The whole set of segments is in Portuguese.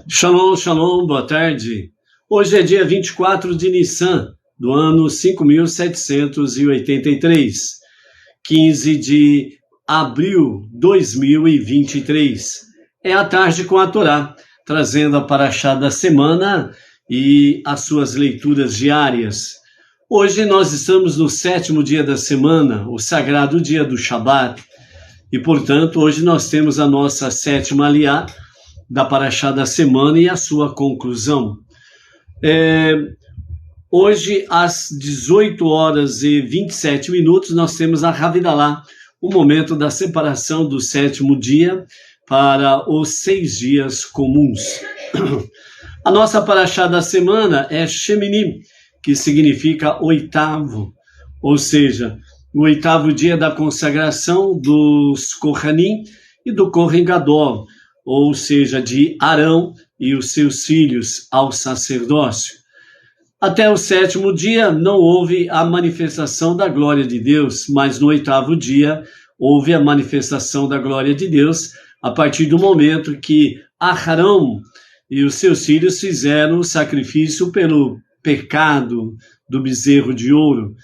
Shalom, shalom, boa tarde. Hoje é dia 24 de Nissan, do ano 5783, 15 de abril de 2023. É a tarde com a Torá, trazendo a paraxá da semana e as suas leituras diárias. Hoje nós estamos no 7º dia da semana, o sagrado dia do Shabat, e portanto hoje nós temos a nossa 7ª aliá da paraxá da semana e a sua conclusão. Hoje, às 18 horas e 27 minutos, nós temos a Havidalá, o momento da separação do 7º dia para os 6 dias comuns. A nossa paraxá da semana é Shemini, que significa 8º, ou seja, o 8º dia da consagração dos Kohanim e do Kohen Gadol, ou seja, de Arão e os seus filhos ao sacerdócio. Até o 7º dia não houve a manifestação da glória de Deus, mas no 8º dia houve a manifestação da glória de Deus a partir do momento que Arão e os seus filhos fizeram o sacrifício pelo pecado do bezerro de ouro,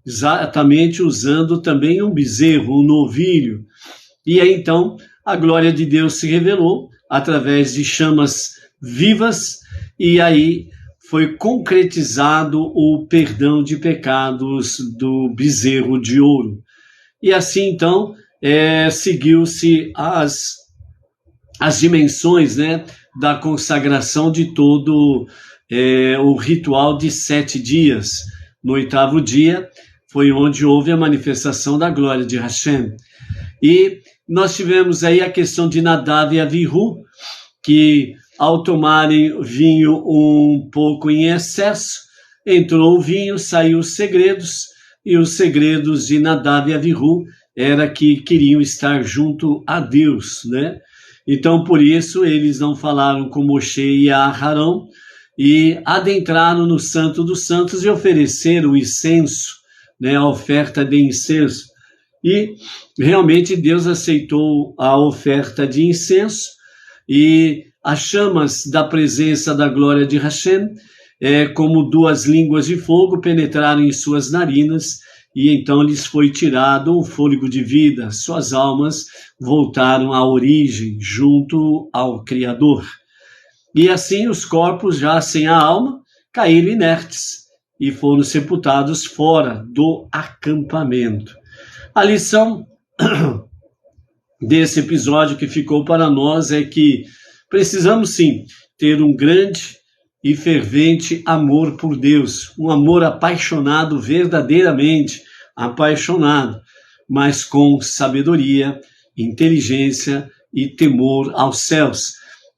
exatamente usando também um bezerro, um novilho. E aí então a glória de Deus se revelou através de chamas vivas, e aí foi concretizado o perdão de pecados do bezerro de ouro. E assim, então, seguiu-se as dimensões, né, da consagração de todo o ritual de 7 dias. No 8º dia foi onde houve a manifestação da glória de Hashem. E nós tivemos aí a questão de Nadav e Avihu, que ao tomarem vinho um pouco em excesso, entrou o vinho, saiu os segredos, e os segredos de Nadav e Avihu era que queriam estar junto a Deus, né? Então, por isso, eles não falaram com Moshe e Aharão, e adentraram no Santo dos Santos e ofereceram o incenso, né, a oferta de incenso. E realmente Deus aceitou a oferta de incenso, e as chamas da presença da glória de Hashem, como 2 línguas de fogo, penetraram em suas narinas, e então lhes foi tirado o fôlego de vida, suas almas voltaram à origem, junto ao Criador. E assim os corpos, já sem a alma, caíram inertes e foram sepultados fora do acampamento. A lição desse episódio que ficou para nós é que precisamos sim ter um grande e fervente amor por Deus, um amor apaixonado, verdadeiramente apaixonado, mas com sabedoria, inteligência e temor aos céus,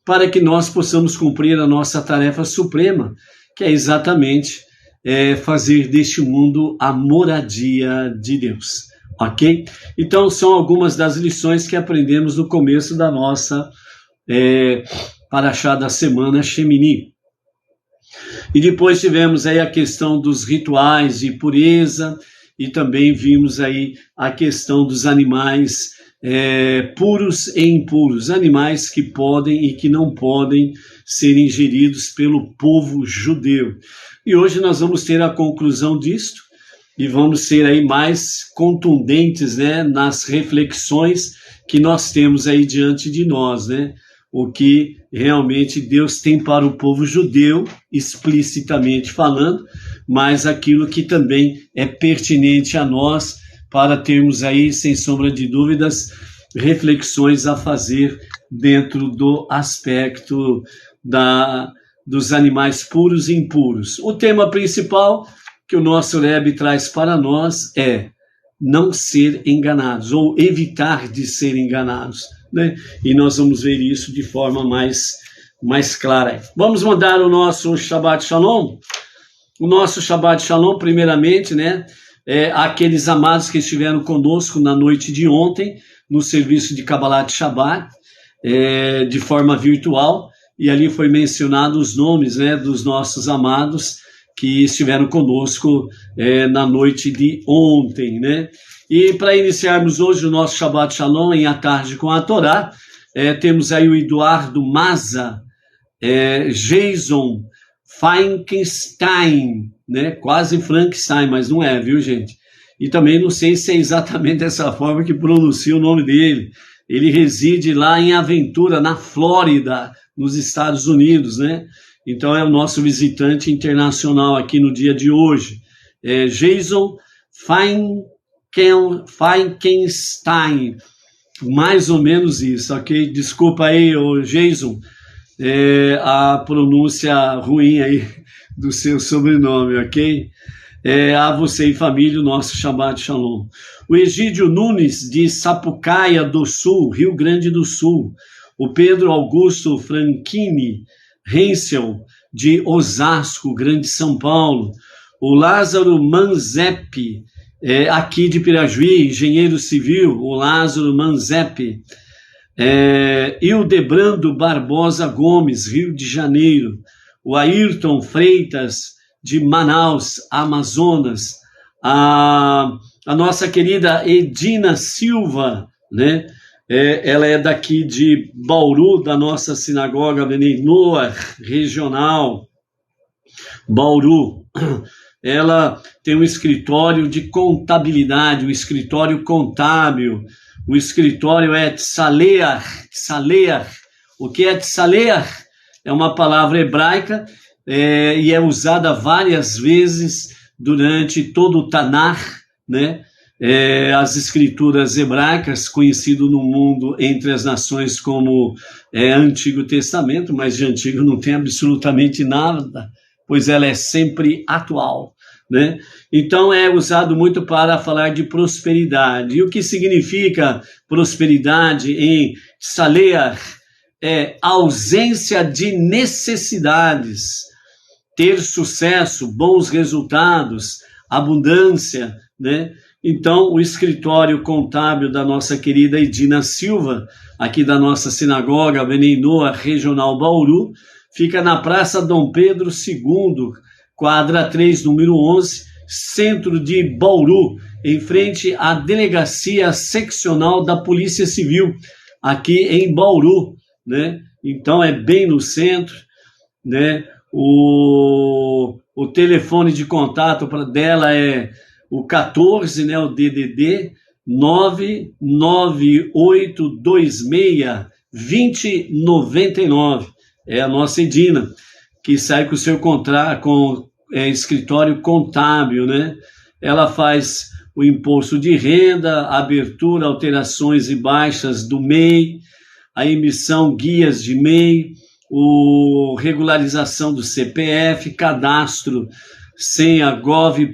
para que nós possamos cumprir a nossa tarefa suprema, que é exatamente fazer deste mundo a moradia de Deus. Ok? Então, são algumas das lições que aprendemos no começo da nossa paraxá da semana Shemini. E depois tivemos aí a questão dos rituais de pureza, e também vimos aí a questão dos animais puros e impuros, animais que podem e que não podem ser ingeridos pelo povo judeu. E hoje nós vamos ter a conclusão disto, e vamos ser aí mais contundentes, né, nas reflexões que nós temos aí diante de nós, né? O que realmente Deus tem para o povo judeu, explicitamente falando, mas aquilo que também é pertinente a nós, para termos aí, sem sombra de dúvidas, reflexões a fazer dentro do aspecto dos animais puros e impuros. O tema principal que o nosso Rebbe traz para nós é não ser enganados, ou evitar de ser enganados, né? E nós vamos ver isso de forma mais clara. Vamos mandar o nosso Shabbat Shalom? O nosso Shabbat Shalom, primeiramente, né, aqueles amados que estiveram conosco na noite de ontem, no serviço de Kabbalat Shabbat, de forma virtual, e ali foi mencionado os nomes, né, dos nossos amados que estiveram conosco na noite de ontem, né? E para iniciarmos hoje o nosso Shabbat Shalom em A Tarde com a Torá, temos aí o Eduardo Maza, Jason Feinstein, né? Quase Frankenstein, mas não é, viu, gente? E também não sei se é exatamente dessa forma que pronuncia o nome dele. Ele reside lá em Aventura, na Flórida, nos Estados Unidos, né? Então é o nosso visitante internacional aqui no dia de hoje. Jason Feinstein, mais ou menos isso, ok? Desculpa aí, Jason, a pronúncia ruim aí do seu sobrenome, ok? A você e família, o nosso Shabbat Shalom. O Egídio Nunes, de Sapucaia do Sul, Rio Grande do Sul. O Pedro Augusto Franchini Hensel, de Osasco, Grande São Paulo. O Lázaro Manzepi, aqui de Pirajuí, engenheiro civil, o Lázaro Manzepi. Hildebrando Barbosa Gomes, Rio de Janeiro. O Ayrton Freitas, de Manaus, Amazonas. A nossa querida Edina Silva, né? Ela é daqui de Bauru, da nossa sinagoga Bnei Noach regional, Bauru. Ela tem um escritório de contabilidade, um escritório contábil. O escritório é Tzaleach. O que é Tzaleach? É uma palavra hebraica e é usada várias vezes durante todo o Tanakh, né? As escrituras hebraicas, conhecido no mundo entre as nações como Antigo Testamento, mas de antigo não tem absolutamente nada, pois ela é sempre atual, né? Então é usado muito para falar de prosperidade. E o que significa prosperidade em Tzaleach? Ausência de necessidades, ter sucesso, bons resultados, abundância, né? Então, o escritório contábil da nossa querida Edina Silva, aqui da nossa sinagoga Bnei Noach regional Bauru, fica na Praça Dom Pedro II, quadra 3, número 11, centro de Bauru, em frente à Delegacia Seccional da Polícia Civil, aqui em Bauru, né? Então, é bem no centro, né? O telefone de contato dela é o 14, né, o DDD 99826-2099. É a nossa Edina, que sai com o seu escritório contábil, né? Ela faz o imposto de renda, abertura, alterações e baixas do MEI, a emissão guias de MEI, regularização do CPF, cadastro senha gov.br,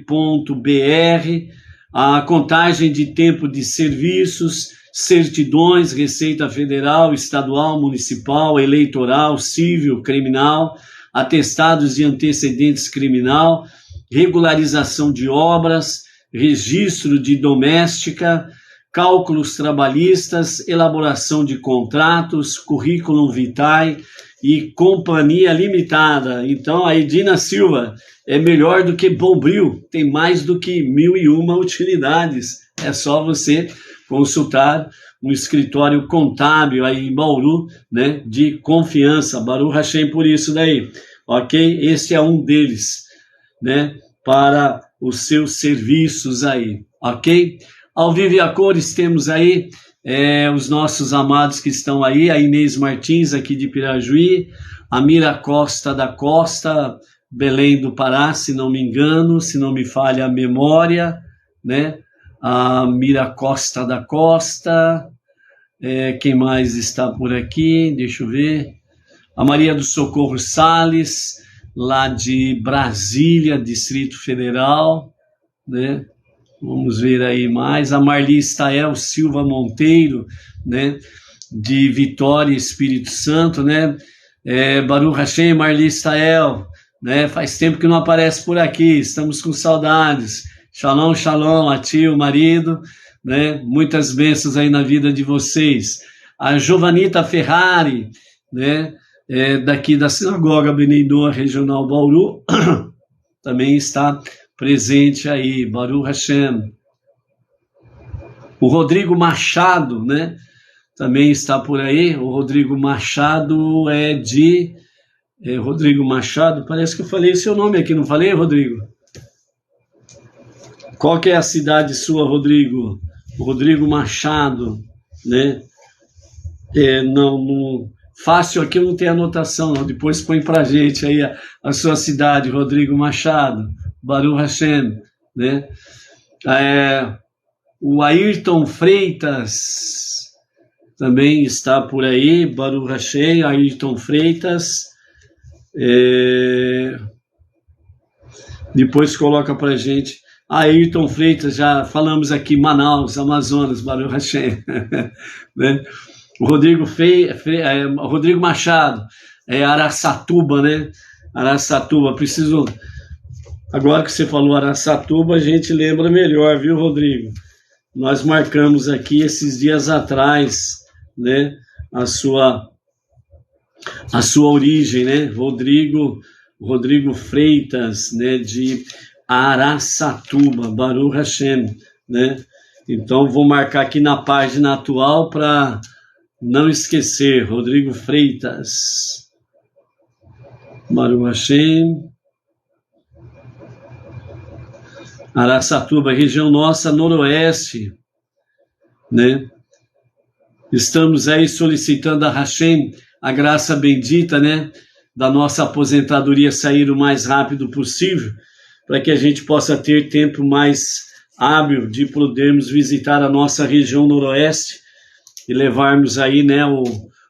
a contagem de tempo de serviços, certidões, Receita Federal, Estadual, Municipal, Eleitoral, Civil, Criminal, atestados de antecedentes criminal, regularização de obras, registro de doméstica, cálculos trabalhistas, elaboração de contratos, currículo vitae e companhia limitada. Então, a Edina Silva é melhor do que Bombril, tem mais do que 1001 utilidades. É só você consultar um escritório contábil aí em Bauru, né, de confiança. Baruch Hashem por isso daí, ok? Esse é um deles, né, para os seus serviços aí, ok? Ao vivo e a cores temos aí os nossos amados que estão aí, a Inês Martins aqui de Pirajuí, a Mira Costa da Costa, Belém do Pará, se não me engano, se não me falha a memória, né? A Mira Costa da Costa, quem mais está por aqui? Deixa eu ver. A Maria do Socorro Salles, lá de Brasília, Distrito Federal, né? Vamos ver aí mais. A Marli Stael Silva Monteiro, né? De Vitória, Espírito Santo, né? Baruch Hashem, Marli Stael, né? Faz tempo que não aparece por aqui, estamos com saudades. Shalom, shalom a ti, o marido, né? Muitas bênçãos aí na vida de vocês. A Giovanita Ferrari, né? Daqui da Sinagoga Bnei Noach Regional Bauru, também está presente aí, Baruch Hashem. O Rodrigo Machado, né? Também está por aí. O Rodrigo Machado é de Rodrigo Machado, parece que eu falei seu nome aqui, não falei, Rodrigo? Qual que é a cidade sua, Rodrigo? Rodrigo Machado, né? Fácil aqui eu não tenho anotação, não. Depois põe pra gente aí a sua cidade, Rodrigo Machado, Baruch Hashem, né? O Ayrton Freitas também está por aí, Baruch Hashem, Ayrton Freitas. Depois coloca pra gente. Ayrton Freitas, já falamos aqui, Manaus, Amazonas, Baruch Hashem, né? O Rodrigo Machado, Araçatuba, né? Araçatuba, preciso... Agora que você falou Araçatuba, a gente lembra melhor, viu, Rodrigo? Nós marcamos aqui esses dias atrás, né? A sua origem, né? Rodrigo Freitas, né? De Araçatuba, Baruch Hashem, né? Então, vou marcar aqui na página atual para não esquecer, Rodrigo Freitas, Baruch Hashem, Araçatuba, região nossa, noroeste, né? Estamos aí solicitando a Hashem a graça bendita, né? Da nossa aposentadoria sair o mais rápido possível, para que a gente possa ter tempo mais hábil de podermos visitar a nossa região noroeste e levarmos aí, né, o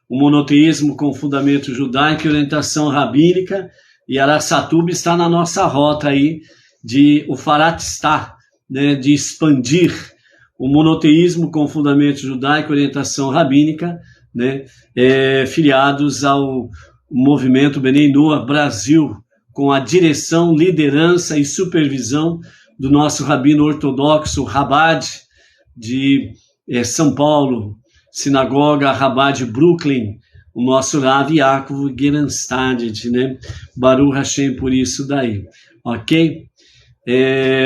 monoteísmo com fundamento judaico e orientação rabínica, e Araçatuba está na nossa rota aí de Ufaratistá, né, de expandir o monoteísmo com fundamento judaico e orientação rabínica, né, filiados ao movimento Bnei Noach Brasil, com a direção, liderança e supervisão do nosso rabino ortodoxo Rabad de São Paulo, Sinagoga Rabad Brooklyn, o nosso Rav Yaakov Geranstad, né? Baruch Hashem por isso daí, ok?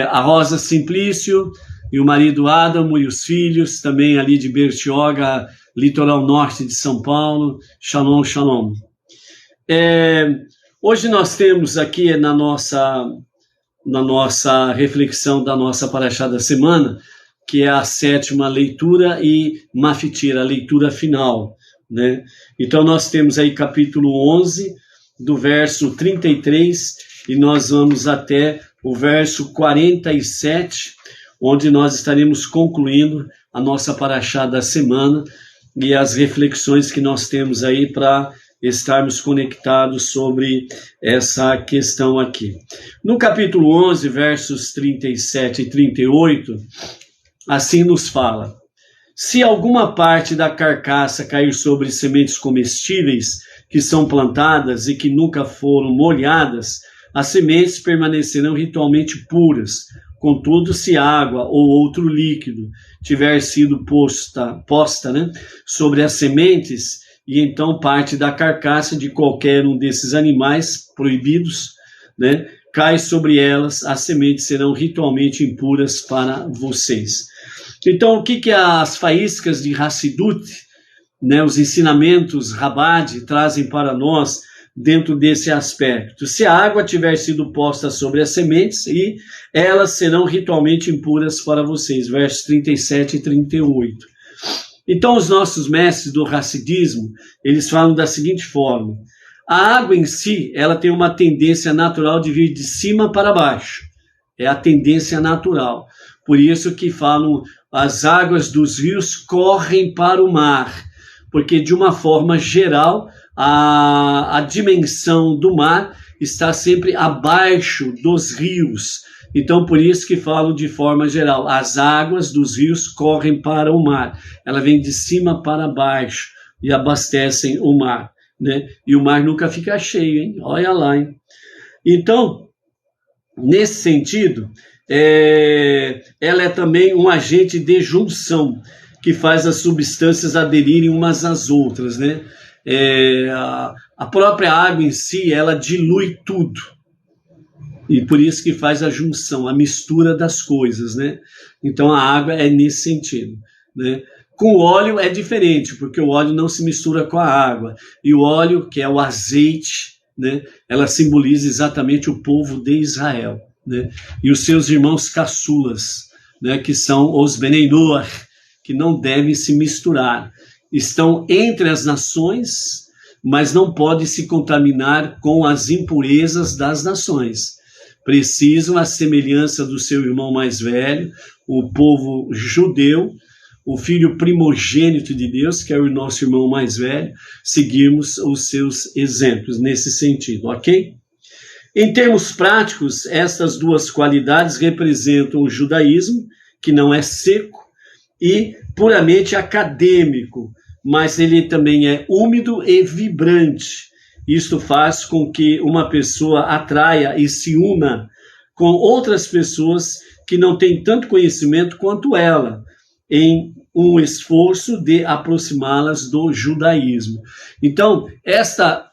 A Rosa Simplício e o marido Adamo e os filhos, também ali de Bertioga, litoral norte de São Paulo, Shalom, Shalom. Hoje nós temos aqui na nossa reflexão da nossa Parashá da semana, que é a 7ª leitura e Mafitir, a leitura final, né? Então nós temos aí capítulo 11, do verso 33, e nós vamos até o verso 47, onde nós estaremos concluindo a nossa Parashá da semana e as reflexões que nós temos aí para estarmos conectados sobre essa questão aqui. No capítulo 11, versos 37 e 38, assim nos fala: se alguma parte da carcaça cair sobre sementes comestíveis que são plantadas e que nunca foram molhadas, as sementes permanecerão ritualmente puras. Contudo, se água ou outro líquido tiver sido posta, né, sobre as sementes, e então parte da carcaça de qualquer um desses animais proibidos, né, cai sobre elas, as sementes serão ritualmente impuras para vocês. Então, o que as faíscas de Hassidut, né, os ensinamentos Rabad trazem para nós dentro desse aspecto? Se a água tiver sido posta sobre as sementes, e elas serão ritualmente impuras para vocês, versos 37 e 38. Então, os nossos mestres do Hassidismo, eles falam da seguinte forma: a água em si, ela tem uma tendência natural de vir de cima para baixo. É a tendência natural. Por isso que falam, as águas dos rios correm para o mar, porque de uma forma geral, a dimensão do mar está sempre abaixo dos rios. Então, por isso que falo de forma geral, as águas dos rios correm para o mar. Ela vem de cima para baixo e abastecem o mar, né? E o mar nunca fica cheio, hein? Olha lá, hein? Então, nesse sentido, ela é também um agente de junção, que faz as substâncias aderirem umas às outras, né? A própria água em si, ela dilui tudo. E por isso que faz a junção, a mistura das coisas, né? Então a água é nesse sentido, né? Com o óleo é diferente, porque o óleo não se mistura com a água. E o óleo, que é o azeite, né, ela simboliza exatamente o povo de Israel, né, e os seus irmãos caçulas, né, que são os Benei Noach, que não devem se misturar. Estão entre as nações, mas não podem se contaminar com as impurezas das nações. Precisam, à semelhança do seu irmão mais velho, o povo judeu, o filho primogênito de Deus, que é o nosso irmão mais velho, seguirmos os seus exemplos nesse sentido, ok? Em termos práticos, estas duas qualidades representam o judaísmo, que não é seco e puramente acadêmico, mas ele também é úmido e vibrante. Isto faz com que uma pessoa atraia e se una com outras pessoas que não têm tanto conhecimento quanto ela, em um esforço de aproximá-las do judaísmo. Então, esta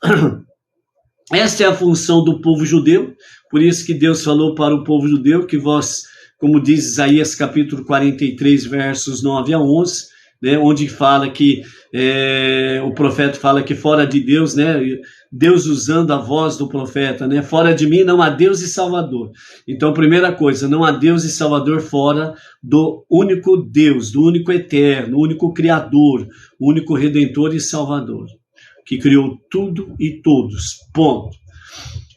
é a função do povo judeu, por isso que Deus falou para o povo judeu que vós, como diz Isaías capítulo 43, versos 9 a 11, né, onde fala que o profeta fala que fora de Deus, né, Deus usando a voz do profeta, né, fora de mim não há Deus e Salvador. Então, primeira coisa, não há Deus e Salvador fora do único Deus, do único eterno, único Criador, único Redentor e Salvador, que criou tudo e todos, ponto.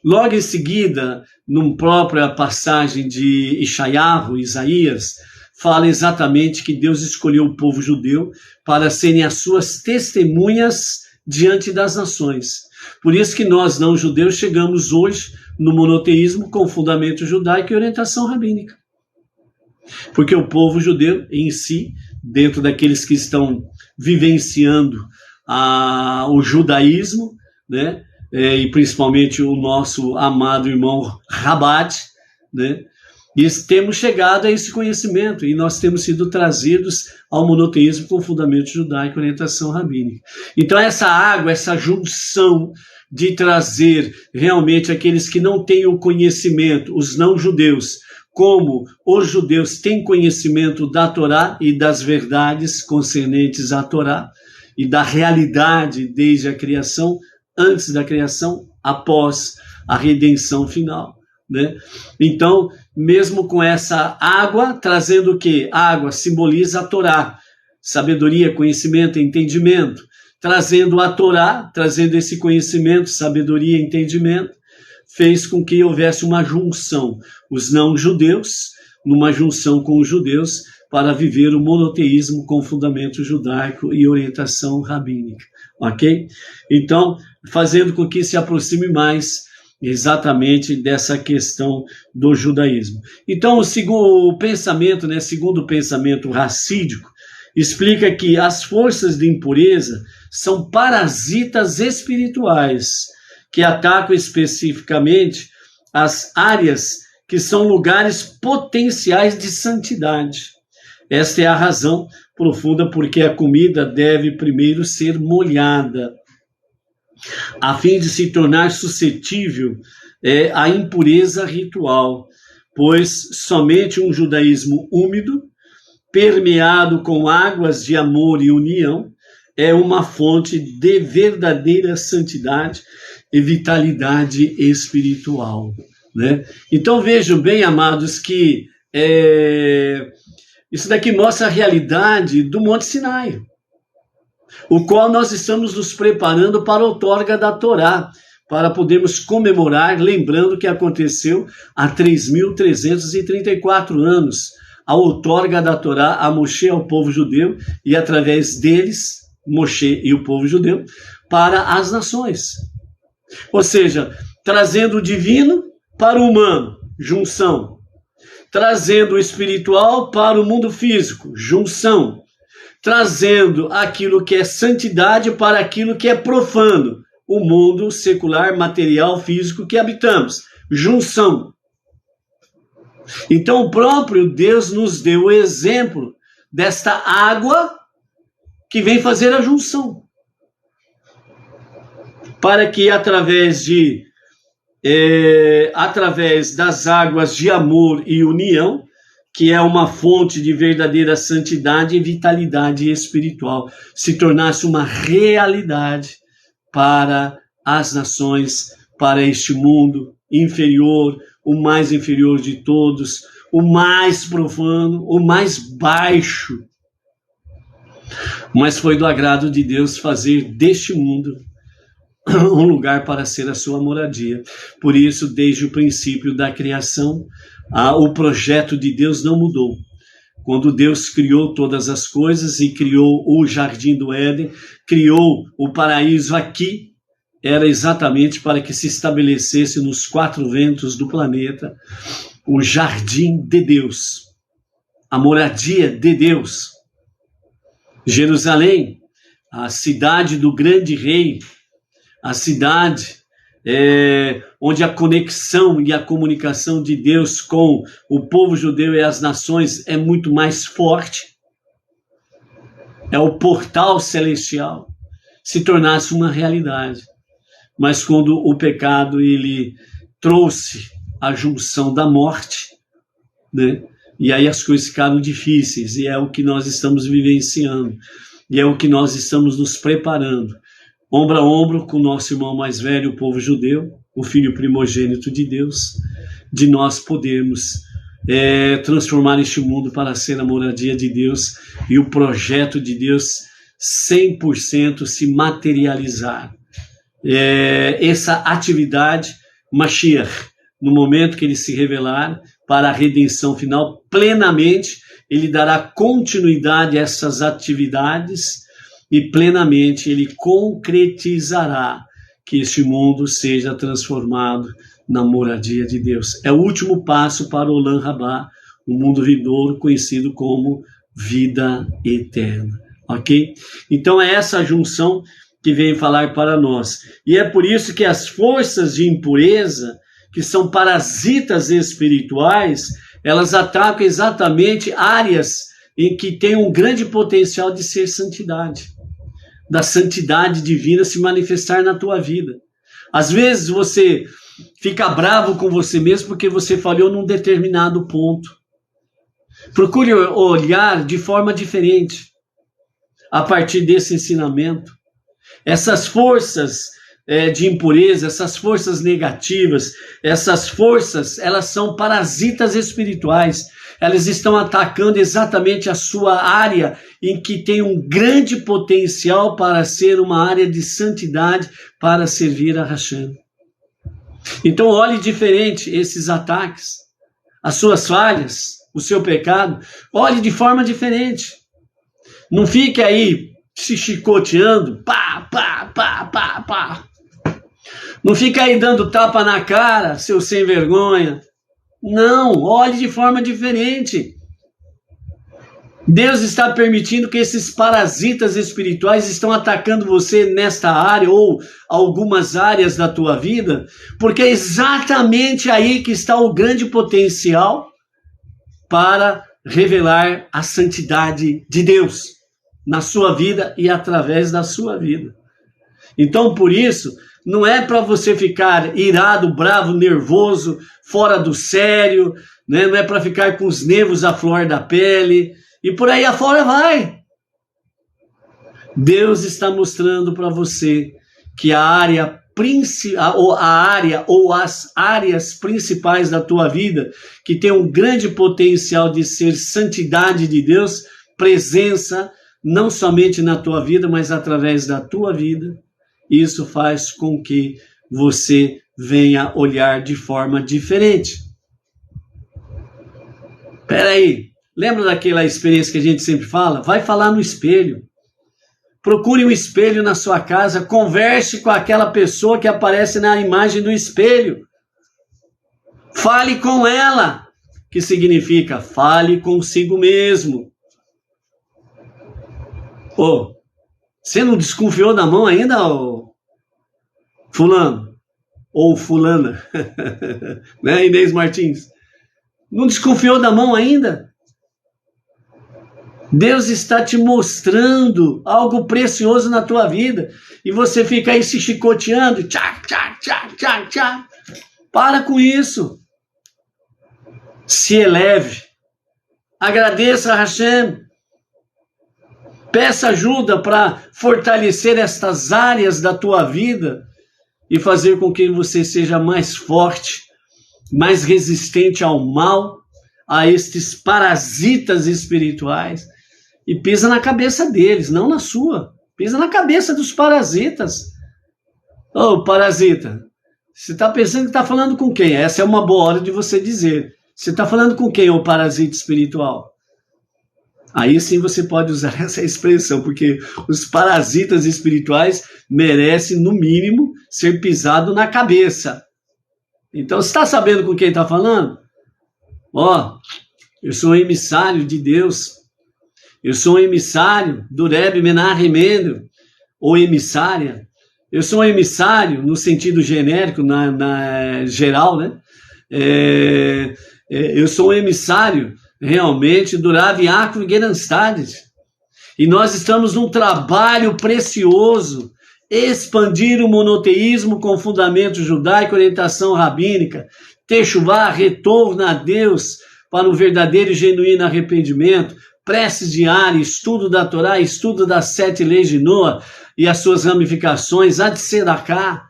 Logo em seguida, numa própria passagem de Isaías, fala exatamente que Deus escolheu o povo judeu para serem as suas testemunhas diante das nações. Por isso que nós, não judeus, chegamos hoje no monoteísmo com fundamento judaico e orientação rabínica. Porque o povo judeu em si, dentro daqueles que estão vivenciando o judaísmo, né, e principalmente o nosso amado irmão Rabat, né, e temos chegado a esse conhecimento, e nós temos sido trazidos ao monoteísmo com fundamento judaico e orientação rabínica. Então essa água, essa junção de trazer realmente aqueles que não têm o conhecimento, os não-judeus, como os judeus têm conhecimento da Torá e das verdades concernentes à Torá, e da realidade desde a criação, antes da criação, após a redenção final, né? Então, mesmo com essa água, trazendo o quê? Água simboliza a Torá, sabedoria, conhecimento, entendimento. Trazendo a Torá, trazendo esse conhecimento, sabedoria, entendimento, fez com que houvesse uma junção, os não-judeus, numa junção com os judeus, para viver o monoteísmo com fundamento judaico e orientação rabínica, ok? Então, fazendo com que se aproxime mais exatamente dessa questão do judaísmo. Então, segundo o pensamento, né, segundo o pensamento racídico, explica que as forças de impureza são parasitas espirituais que atacam especificamente as áreas que são lugares potenciais de santidade. Esta é a razão profunda porque a comida deve primeiro ser molhada, a fim de se tornar suscetível à impureza ritual, pois somente um judaísmo úmido, permeado com águas de amor e união, é uma fonte de verdadeira santidade e vitalidade espiritual, né? Então vejam bem, amados, que isso daqui mostra a realidade do Monte Sinai, o qual nós estamos nos preparando para a outorga da Torá, para podermos comemorar, lembrando que aconteceu há 3.334 anos, a outorga da Torá a Moshe, ao povo judeu, e através deles, Moshe e o povo judeu, para as nações. Ou seja, trazendo o divino para o humano, junção. Trazendo o espiritual para o mundo físico, junção. Trazendo aquilo que é santidade para aquilo que é profano, o mundo secular, material, físico que habitamos, junção. Então o próprio Deus nos deu o exemplo desta água que vem fazer a junção, para que através das águas de amor e união, que é uma fonte de verdadeira santidade e vitalidade espiritual, se tornasse uma realidade para as nações, para este mundo inferior, o mais inferior de todos, o mais profano, o mais baixo. Mas foi do agrado de Deus fazer deste mundo um lugar para ser a sua moradia. Por isso, desde o princípio da criação, o projeto de Deus não mudou. Quando Deus criou todas as coisas e criou o Jardim do Éden, criou o paraíso aqui, era exatamente para que se estabelecesse nos quatro ventos do planeta o Jardim de Deus, a moradia de Deus. Jerusalém, a cidade do grande rei, a cidade onde a conexão e a comunicação de Deus com o povo judeu e as nações é muito mais forte, é o portal celestial, se tornasse uma realidade. Mas quando o pecado ele trouxe a junção da morte, né? E aí as coisas ficaram difíceis, e é o que nós estamos vivenciando, e é o que nós estamos nos preparando, ombro a ombro com o nosso irmão mais velho, o povo judeu, o filho primogênito de Deus, de nós podermos transformar este mundo para ser a moradia de Deus e o projeto de Deus 100% se materializar. Essa atividade, Mashiach, no momento que ele se revelar para a redenção final, plenamente, ele dará continuidade a essas atividades e plenamente ele concretizará que este mundo seja transformado na moradia de Deus. É o último passo para o Olam Rabá, o mundo vindouro conhecido como vida eterna. Ok? Então é essa junção que vem falar para nós. E é por isso que as forças de impureza, que são parasitas espirituais, elas atacam exatamente áreas em que tem um grande potencial de ser santidade, da santidade divina se manifestar na tua vida. Às vezes você fica bravo com você mesmo porque você falhou num determinado ponto. Procure olhar de forma diferente a partir desse ensinamento. Essas forças de impureza, essas forças negativas, essas forças, elas são parasitas espirituais. Elas estão atacando exatamente a sua área em que tem um grande potencial para ser uma área de santidade, para servir a Hashem. Então olhe diferente esses ataques, as suas falhas, o seu pecado, olhe de forma diferente. Não fique aí se chicoteando, pá, pá, pá, pá, pá. Não fique aí dando tapa na cara, seu sem vergonha. Não, olhe de forma diferente. Deus está permitindo que esses parasitas espirituais estão atacando você nesta área ou algumas áreas da tua vida, porque é exatamente aí que está o grande potencial para revelar a santidade de Deus na sua vida e através da sua vida. Então, por isso, não é para você ficar irado, bravo, nervoso, fora do sério, né? Não é para ficar com os nervos à flor da pele, e por aí afora vai. Deus está mostrando para você que a área ou as áreas principais da tua vida, que tem um grande potencial de ser santidade de Deus, presença, não somente na tua vida, mas através da tua vida, isso faz com que você venha olhar de forma diferente. Espera aí, lembra daquela experiência que a gente sempre fala? Vai falar no espelho. Procure um espelho na sua casa, converse com aquela pessoa que aparece na imagem do espelho. Fale com ela, que significa fale consigo mesmo. Você não desconfiou da mão ainda, fulano? Ou fulana? Né, Inês Martins? Não desconfiou da mão ainda? Deus está te mostrando algo precioso na tua vida e você fica aí se chicoteando, tchá, tchá, tchá, tchá, tchá. Para com isso. Se eleve. Agradeça a Hashem. Peça ajuda para fortalecer estas áreas da tua vida e fazer com que você seja mais forte, mais resistente ao mal, a estes parasitas espirituais, e pisa na cabeça deles, não na sua. Pisa na cabeça dos parasitas. Ô, parasita, você está pensando que está falando com quem? Essa é uma boa hora de você dizer. Você está falando com quem, ô parasita espiritual? Aí sim você pode usar essa expressão, porque os parasitas espirituais merecem, no mínimo, ser pisado na cabeça. Então, você está sabendo com quem está falando? Ó, eu sou um emissário de Deus. Eu sou um emissário do Rebbe Menachem Mendel, ou emissária. Eu sou um emissário no sentido genérico, na geral, né? Eu sou um emissário realmente do Rav Yaakov Geranstad. E nós estamos num trabalho precioso, expandir o monoteísmo com fundamento judaico, orientação rabínica, techuvá, retorno a Deus para um verdadeiro e genuíno arrependimento, preces diárias, estudo da Torá, estudo das 7 leis de Noa e as suas ramificações, a de Sedaká.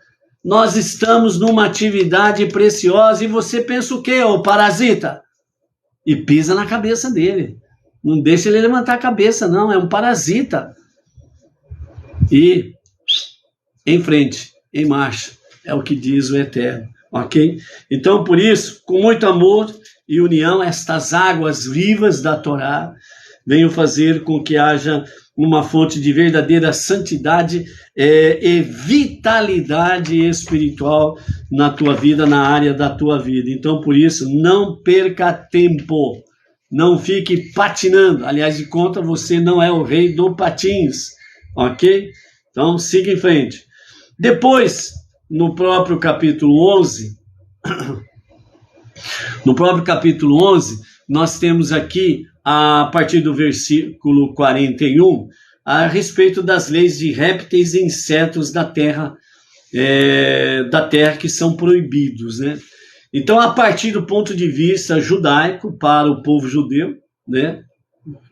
Nós estamos numa atividade preciosa e você pensa o quê, ô parasita? E pisa na cabeça dele. Não deixa ele levantar a cabeça, não. É um parasita. E em frente, em marcha. É o que diz o Eterno. Ok? Então, por isso, com muito amor e união, estas águas vivas da Torá venham fazer com que haja uma fonte de verdadeira santidade e vitalidade espiritual na tua vida, na área da tua vida. Então, por isso, não perca tempo, não fique patinando. Aliás, de conta, você não é o rei do patins, ok? Então, siga em frente. Depois, no próprio capítulo 11, nós temos aqui, a partir do versículo 41, a respeito das leis de répteis e insetos da terra que são proibidos, né? Então, a partir do ponto de vista judaico, para o povo judeu, né?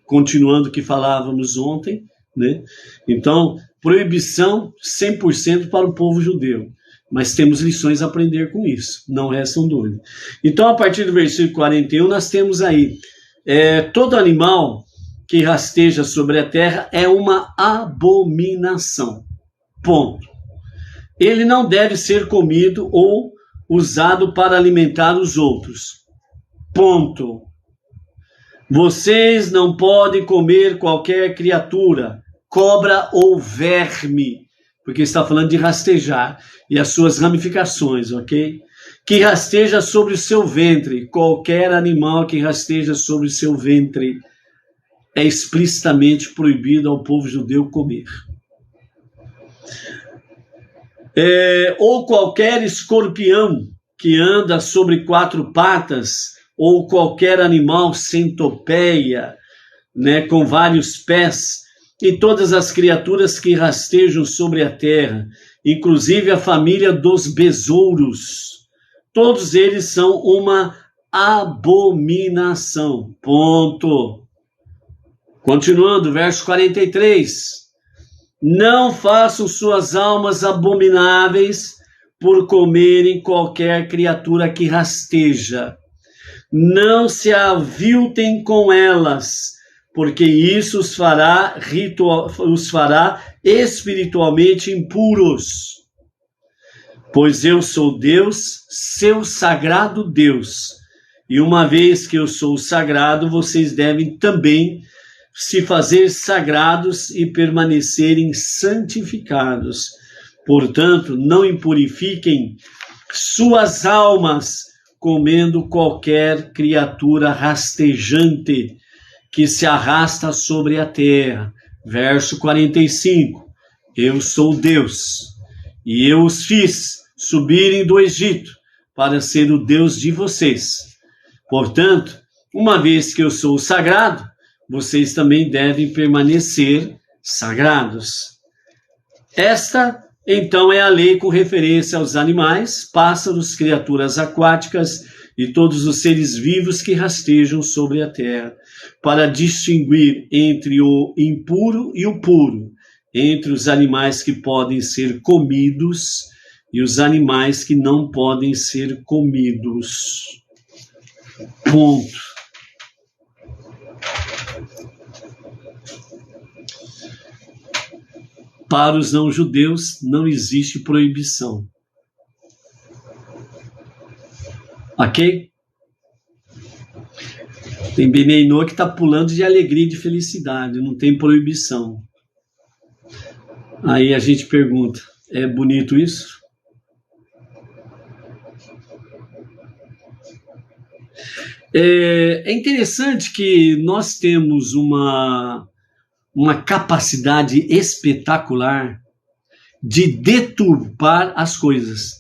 Continuando o que falávamos ontem, né? Então, proibição 100% para o povo judeu. Mas temos lições a aprender com isso, não restam dúvidas. Então, a partir do versículo 41, nós temos aí, todo animal que rasteja sobre a terra é uma abominação. Ponto. Ele não deve ser comido ou usado para alimentar os outros. Ponto. Vocês não podem comer qualquer criatura, cobra ou verme, porque está falando de rastejar e as suas ramificações, ok? Que rasteja sobre o seu ventre, qualquer animal que rasteja sobre o seu ventre é explicitamente proibido ao povo judeu comer. Ou qualquer escorpião que anda sobre 4 patas, ou qualquer animal centopeia, né, com vários pés, e todas as criaturas que rastejam sobre a terra, inclusive a família dos besouros, todos eles são uma abominação. Ponto. Continuando, verso 43. Não façam suas almas abomináveis por comerem qualquer criatura que rasteja. Não se aviltem com elas, porque isso os fará espiritualmente impuros. Pois eu sou Deus, seu sagrado Deus. E uma vez que eu sou sagrado, vocês devem também se fazer sagrados e permanecerem santificados. Portanto, não impurifiquem suas almas comendo qualquer criatura rastejante que se arrasta sobre a terra. Verso 45. Eu sou Deus, e eu os fiz subirem do Egito para ser o Deus de vocês. Portanto, uma vez que eu sou sagrado, vocês também devem permanecer sagrados. Esta, então, é a lei com referência aos animais, pássaros, criaturas aquáticas e todos os seres vivos que rastejam sobre a terra, para distinguir entre o impuro e o puro, entre os animais que podem ser comidos e os animais que não podem ser comidos. Ponto. Para os não-judeus não existe proibição. Ok? Tem Benei Noah que está pulando de alegria e de felicidade, não tem proibição. Aí a gente pergunta, é bonito isso? É interessante que nós temos uma capacidade espetacular de deturpar as coisas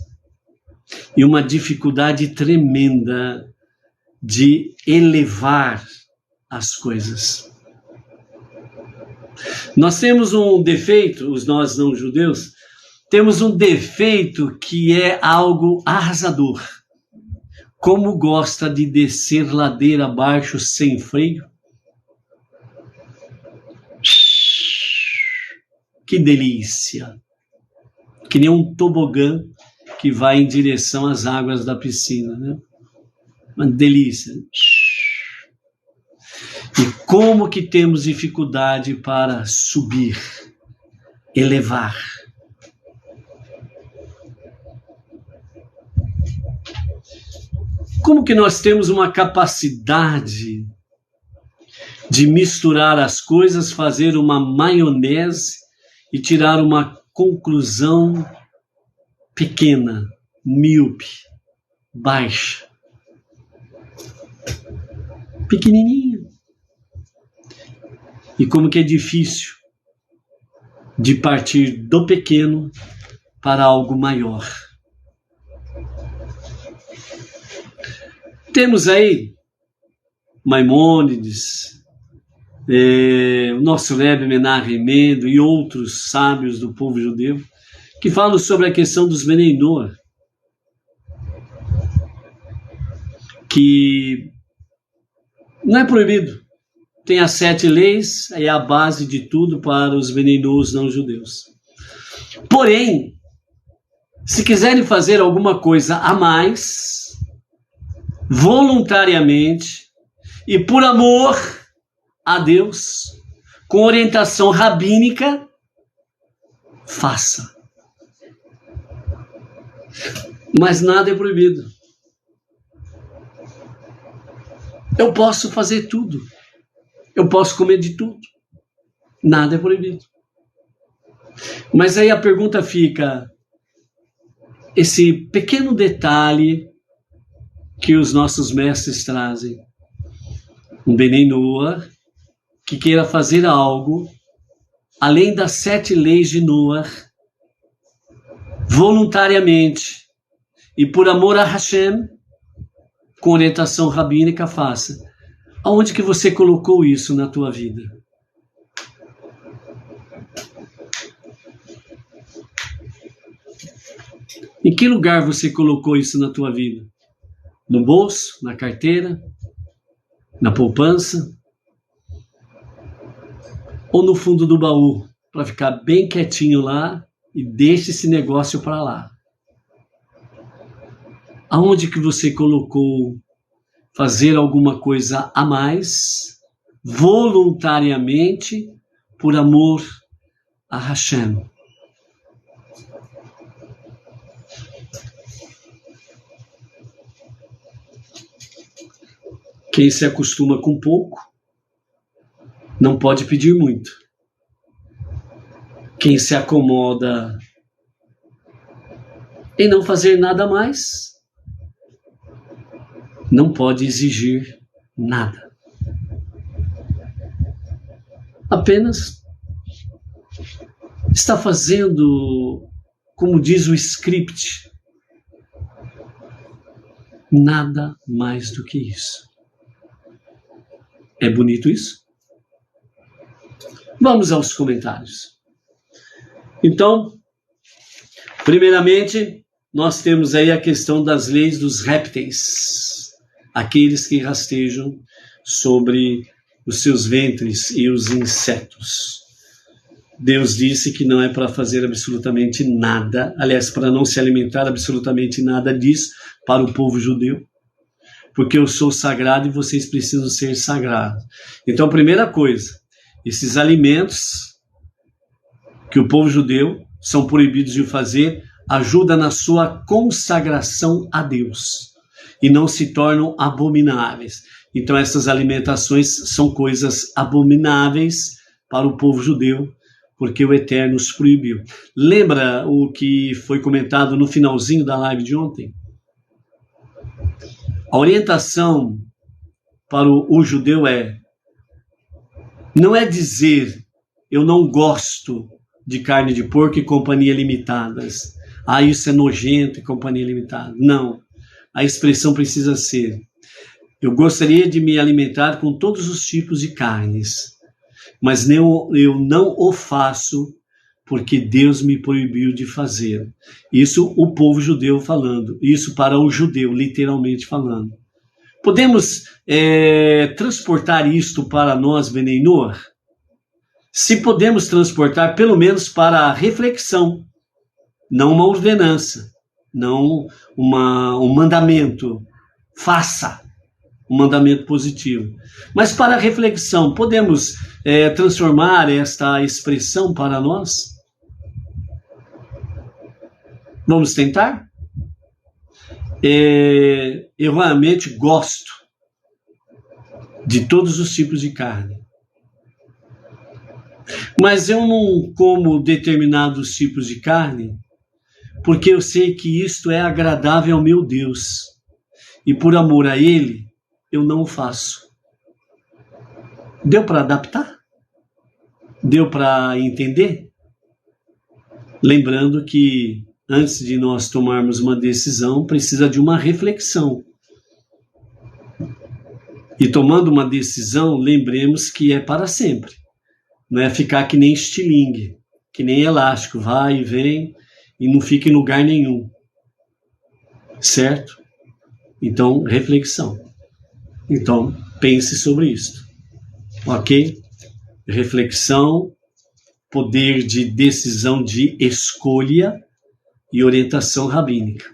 e uma dificuldade tremenda de elevar as coisas. Nós temos um defeito, os nós não judeus, temos um defeito que é algo arrasador. Como gosta de descer ladeira abaixo sem freio? Que delícia! Que nem um tobogã que vai em direção às águas da piscina, né? Uma delícia. E como que temos dificuldade para subir, elevar. Como que nós temos uma capacidade de misturar as coisas, fazer uma maionese e tirar uma conclusão pequena, míope, baixa, pequenininha. E como que é difícil de partir do pequeno para algo maior. Temos aí Maimônides, o nosso Rebbe Menachem Mendel e outros sábios do povo judeu que falam sobre a questão dos Benei Noah, que não é proibido. Tem as 7 leis, é a base de tudo para os Benei Noah não judeus. Porém, se quiserem fazer alguma coisa a mais, voluntariamente e por amor a Deus, com orientação rabínica, faça. Mas nada é proibido. Eu posso fazer tudo. Eu posso comer de tudo. Nada é proibido. Mas aí a pergunta fica, esse pequeno detalhe que os nossos mestres trazem, um Benei Noah que queira fazer algo além das 7 leis de Noah, voluntariamente e por amor a Hashem, com orientação rabínica, faça. Aonde que você colocou isso na tua vida? Em que lugar você colocou isso na tua vida? No bolso? Na carteira? Na poupança? Ou no fundo do baú? Para ficar bem quietinho lá e deixa esse negócio para lá. Aonde que você colocou fazer alguma coisa a mais, voluntariamente, por amor a Hashem? Quem se acostuma com pouco, não pode pedir muito. Quem se acomoda em não fazer nada mais, não pode exigir nada. Apenas está fazendo, como diz o script, nada mais do que isso. É bonito isso? Vamos aos comentários. Então, primeiramente, nós temos aí a questão das leis dos répteis, aqueles que rastejam sobre os seus ventres e os insetos. Deus disse que não é para fazer absolutamente nada, aliás, para não se alimentar absolutamente nada disso para o povo judeu, porque eu sou sagrado e vocês precisam ser sagrados. Então, primeira coisa, esses alimentos que o povo judeu são proibidos de fazer, ajuda na sua consagração a Deus e não se tornam abomináveis. Então essas alimentações são coisas abomináveis para o povo judeu, porque o Eterno os proibiu. Lembra o que foi comentado no finalzinho da live de ontem? A orientação para o judeu não é dizer eu não gosto de carne de porco e companhia limitadas. Isso é nojento e companhia limitada. Não. A expressão precisa ser: eu gostaria de me alimentar com todos os tipos de carnes, mas eu não o faço porque Deus me proibiu de fazer. Isso o povo judeu falando. Isso para o judeu, literalmente falando. Podemos transportar isto para nós, Bnei Noach? Se podemos transportar, pelo menos para a reflexão, não uma ordenança, não um mandamento, faça um mandamento positivo. Mas para a reflexão, podemos transformar esta expressão para nós? Vamos tentar? Eu realmente gosto de todos os tipos de carne. Mas eu não como determinados tipos de carne porque eu sei que isto é agradável ao meu Deus. E por amor a Ele, eu não o faço. Deu para adaptar? Deu para entender? Lembrando que antes de nós tomarmos uma decisão, precisa de uma reflexão. E tomando uma decisão, lembremos que é para sempre. Não é ficar que nem estilingue, que nem elástico, vai e vem e não fica em lugar nenhum. Certo? Então, reflexão. Então, pense sobre isso. Ok? Reflexão, poder de decisão de escolha e orientação rabínica.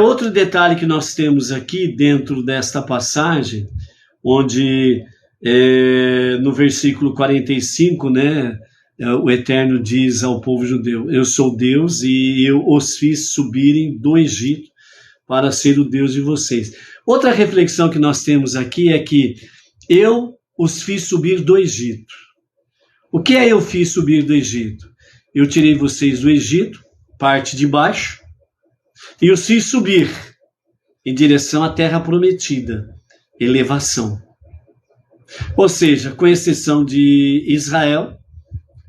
Outro detalhe que nós temos aqui dentro desta passagem, onde no versículo 45, né, o Eterno diz ao povo judeu: eu sou Deus e eu os fiz subirem do Egito para ser o Deus de vocês. Outra reflexão que nós temos aqui é que eu os fiz subir do Egito. O que eu fiz subir do Egito? Eu tirei vocês do Egito, parte de baixo, e os fiz subir em direção à terra prometida, elevação. Ou seja, com exceção de Israel,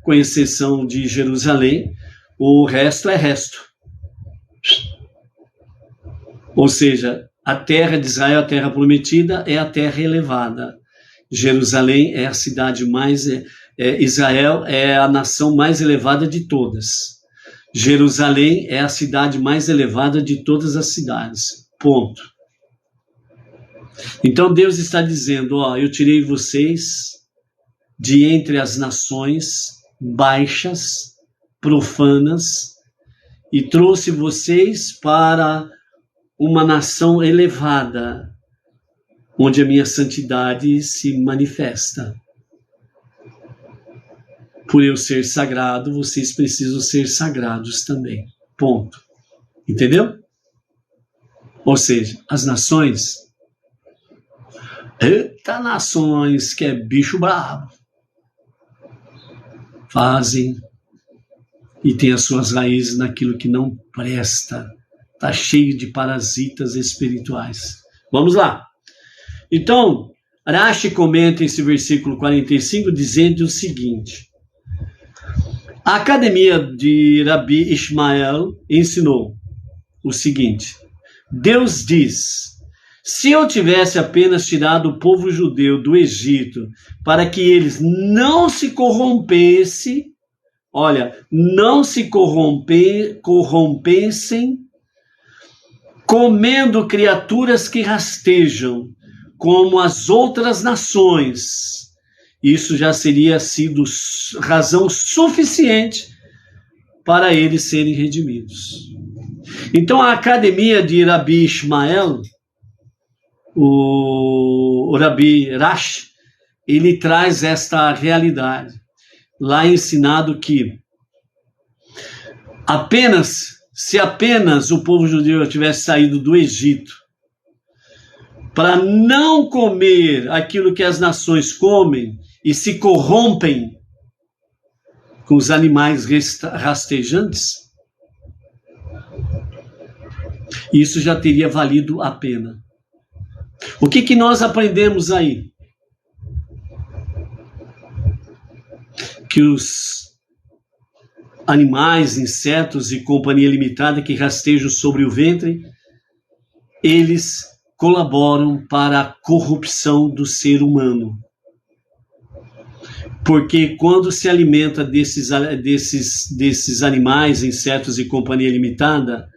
com exceção de Jerusalém, o resto é resto. Ou seja, a terra de Israel, a terra prometida, é a terra elevada. Jerusalém é a cidade mais... Israel é a nação mais elevada de todas. Jerusalém é a cidade mais elevada de todas as cidades. Ponto. Então Deus está dizendo, eu tirei vocês de entre as nações baixas, profanas, e trouxe vocês para uma nação elevada, onde a minha santidade se manifesta. Por eu ser sagrado, vocês precisam ser sagrados também. Ponto. Entendeu? Ou seja, as nações... Eita, nações que é bicho bravo. Fazem e tem as suas raízes naquilo que não presta. Está cheio de parasitas espirituais. Vamos lá. Então, Rashi comenta esse versículo 45 dizendo o seguinte: a academia de Rabi Ishmael ensinou o seguinte: Deus diz, se eu tivesse apenas tirado o povo judeu do Egito para que eles não se corrompessem, não se corrompessem, comendo criaturas que rastejam, como as outras nações, isso já seria sido razão suficiente para eles serem redimidos. Então a academia de Rabi Ishmael, o Rabi Rashi, ele traz esta realidade. Lá é ensinado que se apenas o povo judeu tivesse saído do Egito para não comer aquilo que as nações comem e se corrompem com os animais rastejantes, isso já teria valido a pena. O que nós aprendemos aí? Que os animais, insetos e companhia limitada que rastejam sobre o ventre, eles colaboram para a corrupção do ser humano. Porque quando se alimenta desses animais, insetos e companhia limitada,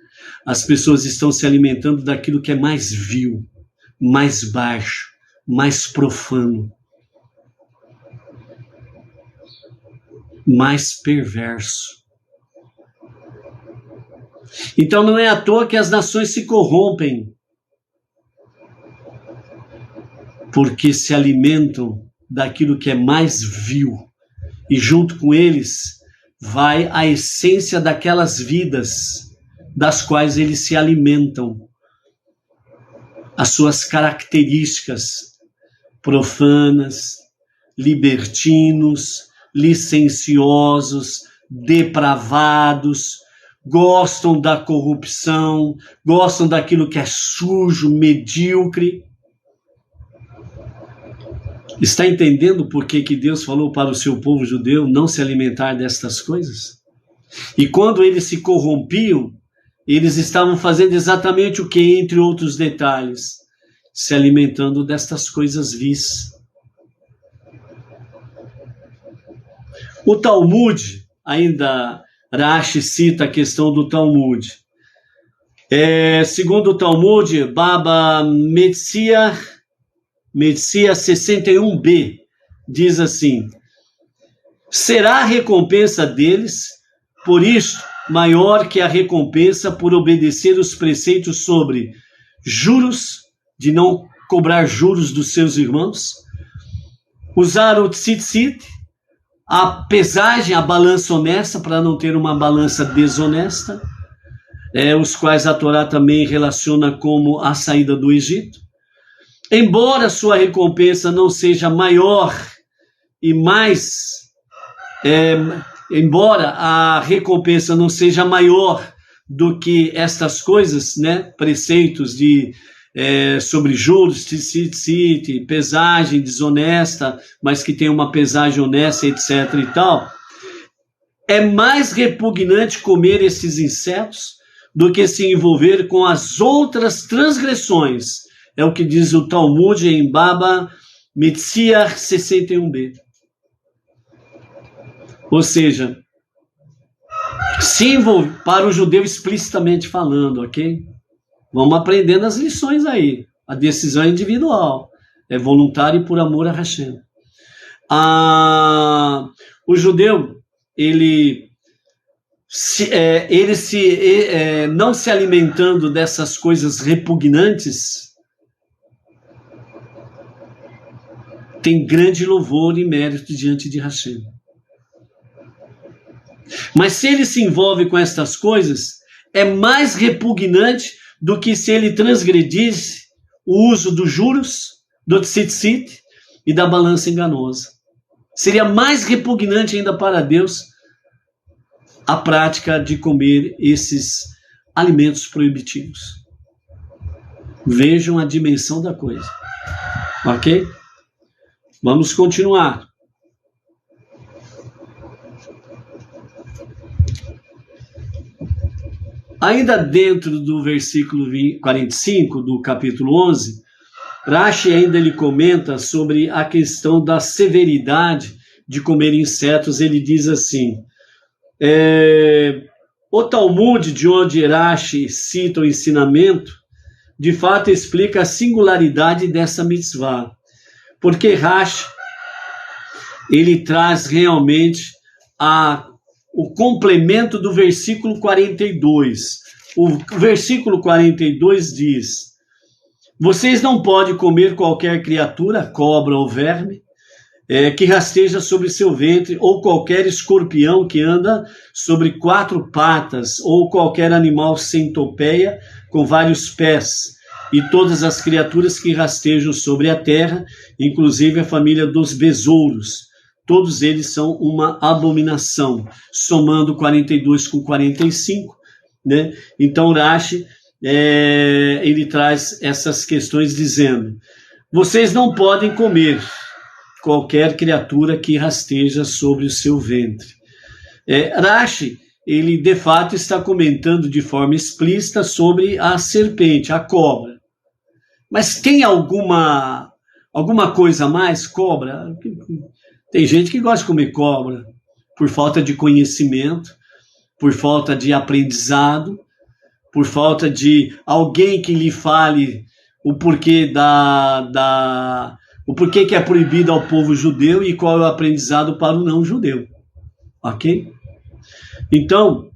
as pessoas estão se alimentando daquilo que é mais vil, mais baixo, mais profano, mais perverso. Então não é à toa que as nações se corrompem, porque se alimentam daquilo que é mais vil, e junto com eles vai a essência daquelas vidas das quais eles se alimentam, as suas características profanas, libertinos, licenciosos, depravados, gostam da corrupção, gostam daquilo que é sujo, medíocre. Está entendendo por que Deus falou para o seu povo judeu não se alimentar destas coisas? E quando eles se corrompiam, eles estavam fazendo exatamente o que, entre outros detalhes? Se alimentando destas coisas vis. O Talmud, ainda Rashi cita a questão do Talmud. Segundo o Talmud, Baba Metzia 61b, diz assim: será a recompensa deles, por isto, maior que a recompensa por obedecer os preceitos sobre juros, de não cobrar juros dos seus irmãos, usar o tzitzit, a pesagem, a balança honesta, para não ter uma balança desonesta, os quais a Torá também relaciona como a saída do Egito. Embora sua recompensa não seja maior e mais, embora a recompensa não seja maior do que estas coisas, preceitos sobre juros, pesagem desonesta, mas que tem uma pesagem honesta, etc. e tal, é mais repugnante comer esses insetos do que se envolver com as outras transgressões. É o que diz o Talmud em Baba Metzia 61b. Ou seja, se envolve, para o judeu explicitamente falando, ok? Vamos aprendendo as lições aí. A decisão é individual, é voluntária e por amor a Hashem. O judeu, não se alimentando dessas coisas repugnantes, tem grande louvor e mérito diante de Hashem. Mas se ele se envolve com estas coisas, é mais repugnante do que se ele transgredisse o uso dos juros, do tzitzit e da balança enganosa. Seria mais repugnante ainda para Deus a prática de comer esses alimentos proibitivos. Vejam a dimensão da coisa. Ok? Vamos continuar. Ainda dentro do versículo 45 do capítulo 11, Rashi ainda ele comenta sobre a questão da severidade de comer insetos. Ele diz assim, o Talmud, de onde Rashi cita o ensinamento, de fato explica a singularidade dessa mitzvah, porque Rashi ele traz realmente o complemento do versículo 42. O versículo 42 diz: vocês não podem comer qualquer criatura, cobra ou verme, que rasteja sobre seu ventre, ou qualquer escorpião que anda sobre 4 patas, ou qualquer animal centopeia com vários pés, e todas as criaturas que rastejam sobre a terra, inclusive a família dos besouros. Todos eles são uma abominação, somando 42 com 45, né? Então Rashi, ele traz essas questões dizendo: vocês não podem comer qualquer criatura que rasteja sobre o seu ventre. Rashi, ele de fato está comentando de forma explícita sobre a serpente, a cobra. Mas tem alguma coisa a mais? Cobra? Tem gente que gosta de comer cobra por falta de conhecimento, por falta de aprendizado, por falta de alguém que lhe fale o porquê o porquê que é proibido ao povo judeu e qual é o aprendizado para o não judeu. Ok? Então,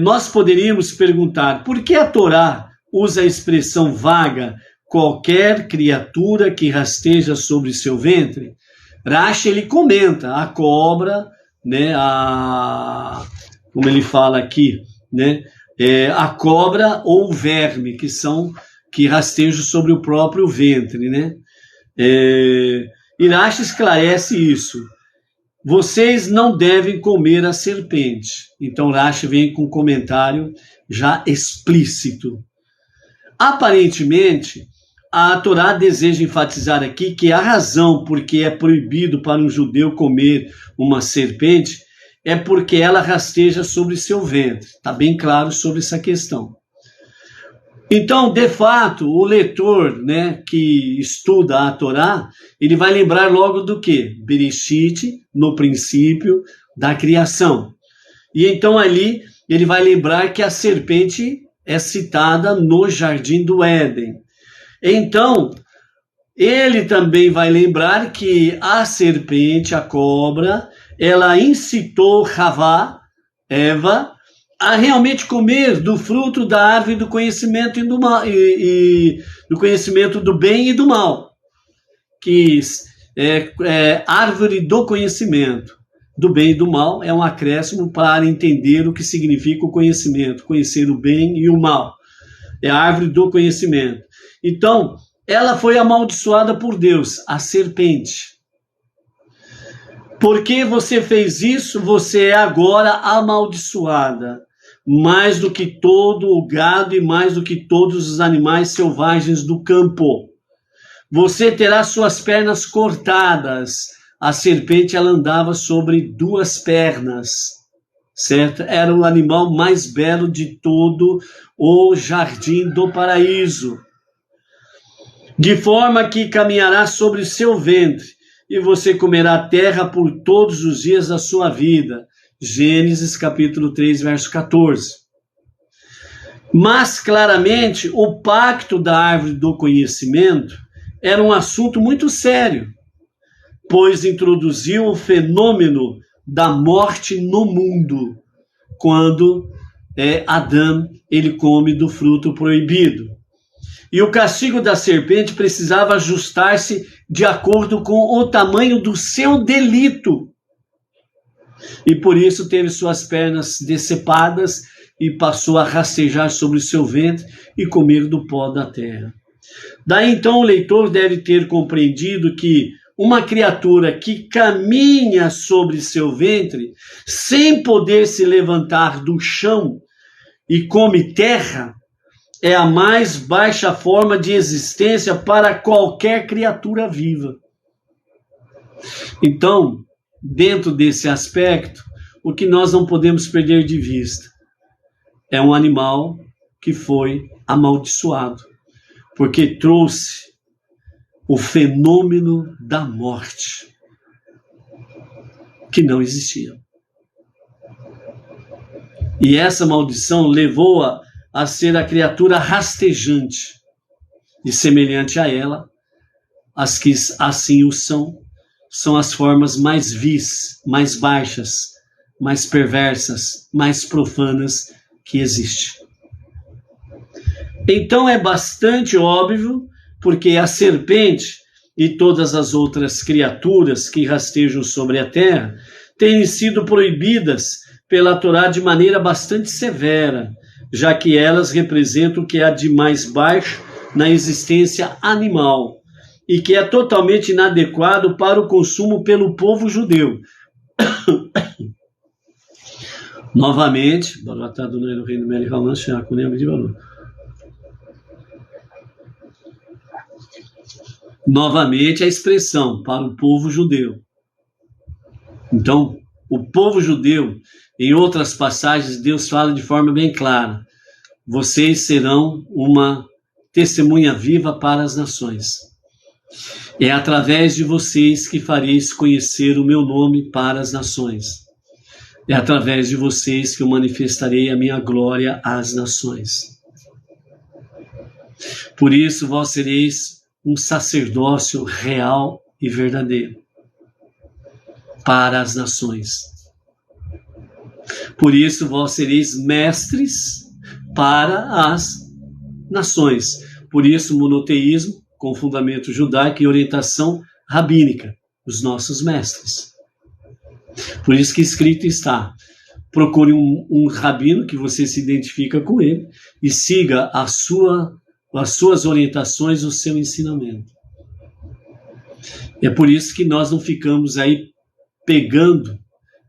nós poderíamos perguntar: por que a Torá usa a expressão vaga, qualquer criatura que rasteja sobre seu ventre? Rashi, ele comenta a cobra, né, como ele fala aqui, né, a cobra ou o verme, que rastejam sobre o próprio ventre, né? E Rashi esclarece isso: vocês não devem comer a serpente. Então Rashi vem com um comentário já explícito. Aparentemente, a Torá deseja enfatizar aqui que a razão por que é proibido para um judeu comer uma serpente é porque ela rasteja sobre seu ventre. Está bem claro sobre essa questão. Então, de fato, o leitor, né, que estuda a Torá, ele vai lembrar logo do quê? Bereshit, no princípio da criação. E então ali ele vai lembrar que a serpente é citada no Jardim do Éden. Então, ele também vai lembrar que a serpente, a cobra, ela incitou Eva, a realmente comer do fruto da árvore do conhecimento e do mal, do conhecimento do bem e do mal, que é árvore do conhecimento do bem e do mal, é um acréscimo para entender o que significa o conhecimento, conhecer o bem e o mal, é a árvore do conhecimento. Então, ela foi amaldiçoada por Deus, a serpente. Porque você fez isso, você é agora amaldiçoada, mais do que todo o gado e mais do que todos os animais selvagens do campo. Você terá suas pernas cortadas. A serpente, ela andava sobre 2 pernas, certo? Era o animal mais belo de todo o jardim do paraíso. De forma que caminhará sobre seu ventre, e você comerá terra por todos os dias da sua vida. Gênesis capítulo 3, verso 14. Mas, claramente, o pacto da árvore do conhecimento era um assunto muito sério, pois introduziu o fenômeno da morte no mundo, quando Adão ele come do fruto proibido. E o castigo da serpente precisava ajustar-se de acordo com o tamanho do seu delito. E por isso teve suas pernas decepadas e passou a rastejar sobre o seu ventre e comer do pó da terra. Daí então o leitor deve ter compreendido que uma criatura que caminha sobre seu ventre, sem poder se levantar do chão e come terra, é a mais baixa forma de existência para qualquer criatura viva. Então, dentro desse aspecto, o que nós não podemos perder de vista é um animal que foi amaldiçoado, porque trouxe o fenômeno da morte, que não existia. E essa maldição levou-a a ser a criatura rastejante, e semelhante a ela, as que assim o são são as formas mais vis, mais baixas, mais perversas, mais profanas que existe. Então é bastante óbvio, porque a serpente e todas as outras criaturas que rastejam sobre a terra têm sido proibidas pela Torá de maneira bastante severa, já que elas representam o que há de mais baixo na existência animal e que é totalmente inadequado para o consumo pelo povo judeu. Novamente, a expressão para o povo judeu. Então, o povo judeu, em outras passagens, Deus fala de forma bem clara: vocês serão uma testemunha viva para as nações. É através de vocês que fareis conhecer o meu nome para as nações. É através de vocês que eu manifestarei a minha glória às nações. Por isso, vós sereis um sacerdócio real e verdadeiro para as nações. Por isso, vós sereis mestres para as nações. Por isso, monoteísmo, com fundamento judaico e orientação rabínica, os nossos mestres. Por isso que escrito está: procure um rabino que você se identifica com ele e siga as suas orientações, o seu ensinamento. É por isso que nós não ficamos aí pegando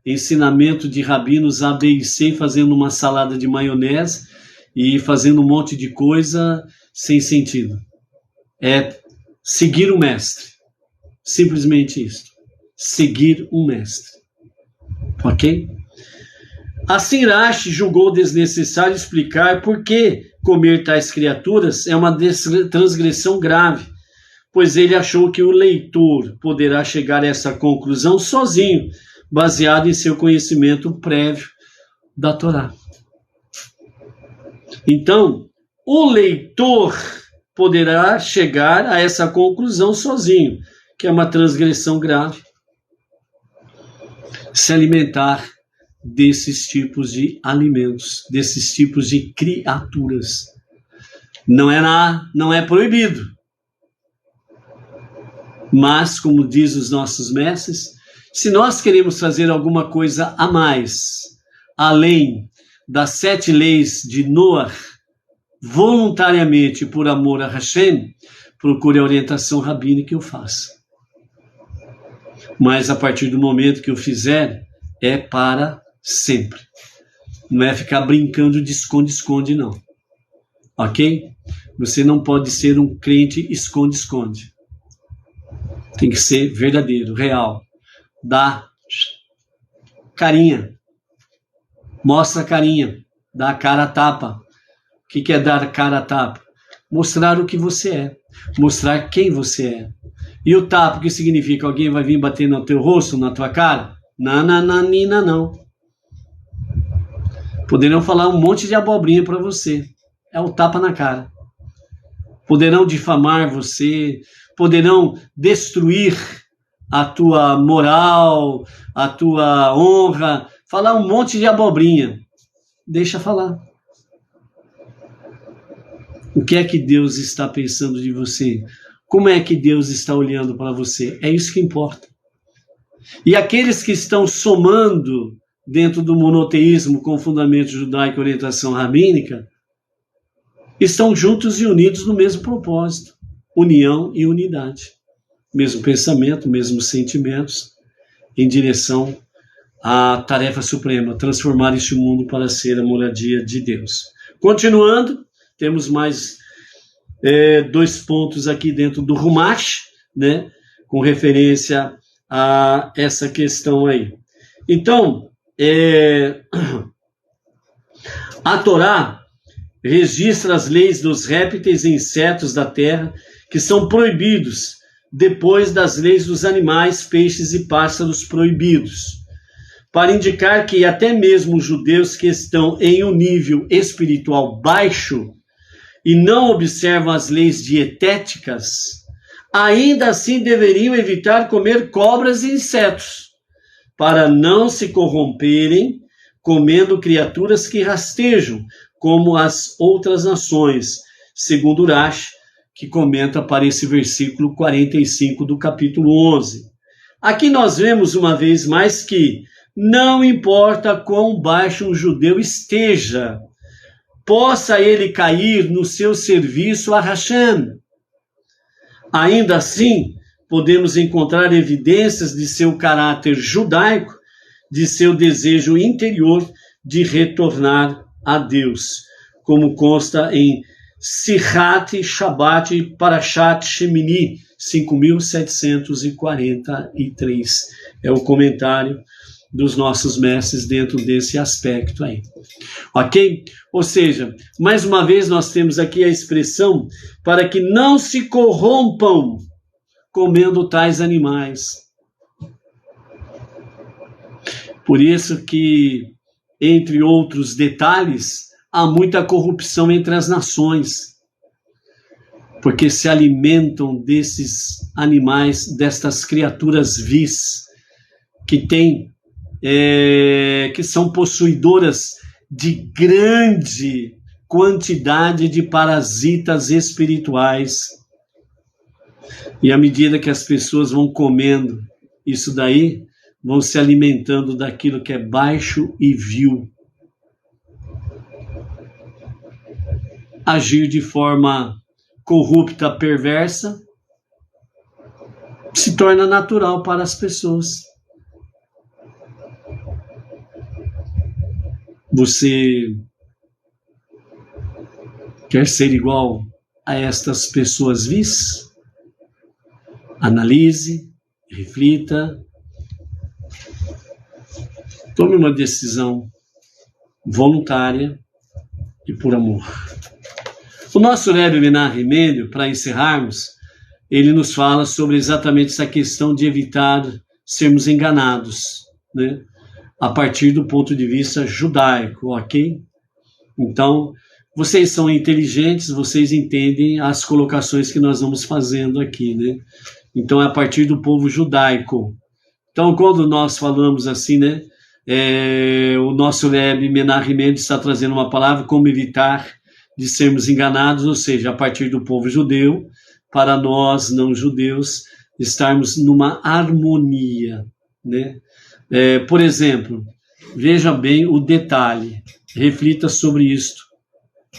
ensinamento de rabinos A, B e C, fazendo uma salada de maionese e fazendo um monte de coisa sem sentido. É seguir o mestre. Simplesmente isso. Seguir o mestre. Ok? Assim, Rashi julgou desnecessário explicar por que comer tais criaturas é uma transgressão grave, pois ele achou que o leitor poderá chegar a essa conclusão sozinho, baseado em seu conhecimento prévio da Torá. Então, o leitor poderá chegar a essa conclusão sozinho, que é uma transgressão grave, se alimentar desses tipos de alimentos, desses tipos de criaturas. Não é proibido. Mas, como diz os nossos mestres, se nós queremos fazer alguma coisa a mais, além das 7 leis de Noah, voluntariamente por amor a Hashem, procure a orientação rabínica que eu faça. Mas a partir do momento que eu fizer, é para sempre. Não é ficar brincando de esconde-esconde, não. Ok? Você não pode ser um crente esconde-esconde. Tem que ser verdadeiro, real. Dá carinha. Mostra a carinha. Dá a cara a tapa. O que é dar a cara a tapa? Mostrar o que você é. Mostrar quem você é. E o tapa, o que significa? Alguém vai vir bater no teu rosto, na tua cara? Nananina, não. Poderão falar um monte de abobrinha para você. É o tapa na cara. Poderão difamar você, poderão destruir a tua moral, a tua honra, falar um monte de abobrinha. Deixa falar. O que é que Deus está pensando de você? Como é que Deus está olhando para você? É isso que importa. E aqueles que estão somando dentro do monoteísmo com fundamento judaico e orientação rabínica, estão juntos e unidos no mesmo propósito, união e unidade. Mesmo pensamento, mesmos sentimentos, em direção à tarefa suprema, transformar este mundo para ser a moradia de Deus. Continuando, temos mais 2 pontos aqui dentro do Rumash, né, com referência a essa questão aí. Então, a Torá registra as leis dos répteis e insetos da terra que são proibidos, depois das leis dos animais, peixes e pássaros proibidos, para indicar que até mesmo os judeus que estão em um nível espiritual baixo e não observam as leis dietéticas, ainda assim deveriam evitar comer cobras e insetos, para não se corromperem comendo criaturas que rastejam, como as outras nações, segundo Urash, que comenta para esse versículo 45 do capítulo 11. Aqui nós vemos uma vez mais que não importa quão baixo um judeu esteja, possa ele cair no seu serviço a Hashem. Ainda assim, podemos encontrar evidências de seu caráter judaico, de seu desejo interior de retornar a Deus, como consta em Sichat Shabbat Parashat Shemini, 5.743. É o comentário dos nossos mestres dentro desse aspecto aí. Ok? Ou seja, mais uma vez nós temos aqui a expressão para que não se corrompam comendo tais animais. Por isso que, entre outros detalhes, há muita corrupção entre as nações, porque se alimentam desses animais, destas criaturas vis, que são possuidoras de grande quantidade de parasitas espirituais. E à medida que as pessoas vão comendo isso daí, vão se alimentando daquilo que é baixo e vil. Agir de forma corrupta, perversa, se torna natural para as pessoas. Você quer ser igual a estas pessoas vis? Analise, reflita, tome uma decisão voluntária e por amor. O nosso Rebbe Menachem Mendel, para encerrarmos, ele nos fala sobre exatamente essa questão de evitar sermos enganados, né? A partir do ponto de vista judaico, ok? Então, vocês são inteligentes, vocês entendem as colocações que nós vamos fazendo aqui, né? Então, é a partir do povo judaico. Então, quando nós falamos assim, né? O nosso Rebbe Menachem Mendel está trazendo uma palavra como evitar de sermos enganados, ou seja, a partir do povo judeu, para nós não judeus, estarmos numa harmonia, né? Por exemplo, veja bem o detalhe, reflita sobre isto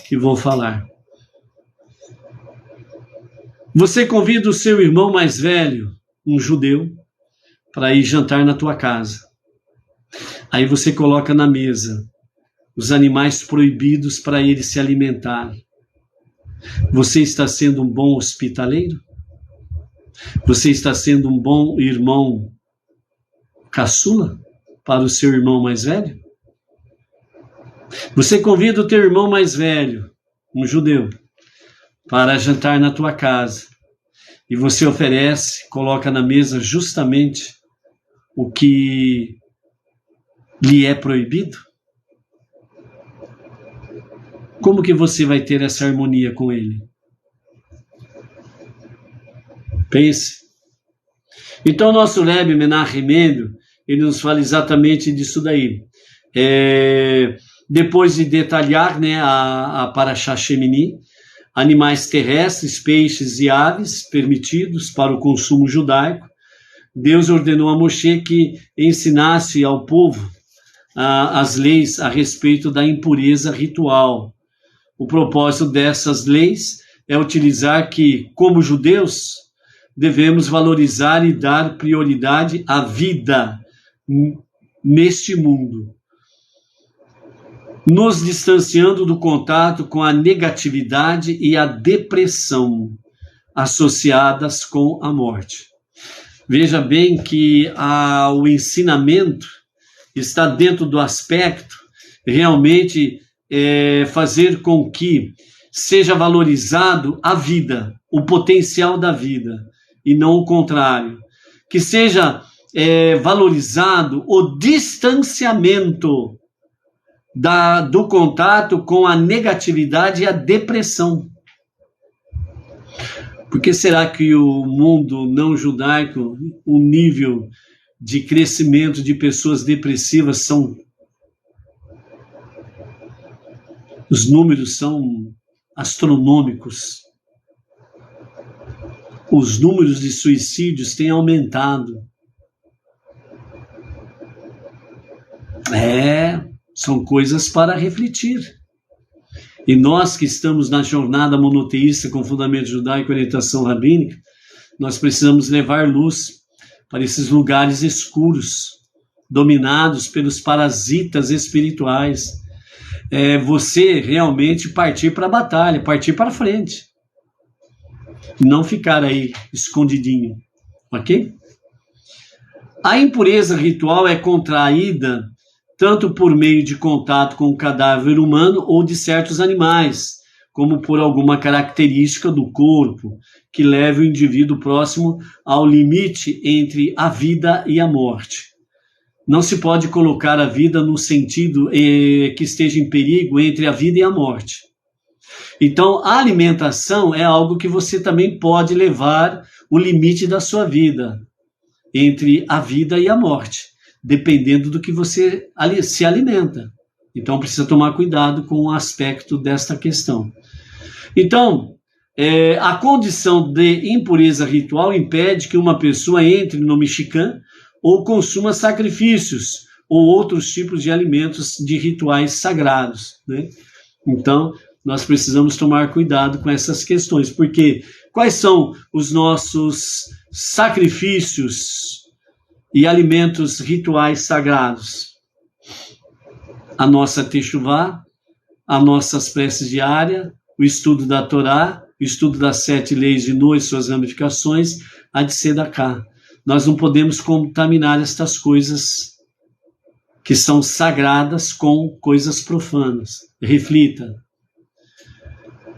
que vou falar. Você convida o seu irmão mais velho, um judeu, para ir jantar na tua casa. Aí você coloca na mesa os animais proibidos para ele se alimentar. Você está sendo um bom hospitaleiro? Você está sendo um bom irmão caçula para o seu irmão mais velho? Você convida o teu irmão mais velho, um judeu, para jantar na tua casa. E você oferece, coloca na mesa justamente o que lhe é proibido? Como que você vai ter essa harmonia com ele? Pense. Então, nosso Rebbe Menachem Mendel, ele nos fala exatamente disso daí. Depois de detalhar, né, a Parashat Shemini, animais terrestres, peixes e aves permitidos para o consumo judaico, Deus ordenou a Moshe que ensinasse ao povo as leis a respeito da impureza ritual. O propósito dessas leis é utilizar que, como judeus, devemos valorizar e dar prioridade à vida neste mundo, nos distanciando do contato com a negatividade e a depressão associadas com a morte. Veja bem que o ensinamento está dentro do aspecto realmente fazer com que seja valorizado a vida, o potencial da vida, e não o contrário. Que seja valorizado o distanciamento do contato com a negatividade e a depressão. Por que será que o mundo não judaico, o nível de crescimento de pessoas depressivas os números são astronômicos? Os números de suicídios têm aumentado. São coisas para refletir. E nós que estamos na jornada monoteísta com fundamento judaico e orientação rabínica, nós precisamos levar luz para esses lugares escuros, dominados pelos parasitas espirituais. Você realmente partir para a batalha, partir para frente. Não ficar aí escondidinho, ok? A impureza ritual é contraída tanto por meio de contato com o cadáver humano ou de certos animais, como por alguma característica do corpo que leve o indivíduo próximo ao limite entre a vida e a morte. Não se pode colocar a vida no sentido que esteja em perigo entre a vida e a morte. Então, a alimentação é algo que você também pode levar o limite da sua vida, entre a vida e a morte, dependendo do que você se alimenta. Então, precisa tomar cuidado com o aspecto desta questão. Então, a condição de impureza ritual impede que uma pessoa entre no Mishkan ou consuma sacrifícios ou outros tipos de alimentos de rituais sagrados, né? Então, nós precisamos tomar cuidado com essas questões, porque quais são os nossos sacrifícios e alimentos rituais sagrados? A nossa techuvá, as nossas preces diárias, o estudo da Torá, o estudo das 7 leis de Noé e suas ramificações, a de Sedaká. Nós não podemos contaminar estas coisas que são sagradas com coisas profanas. Reflita.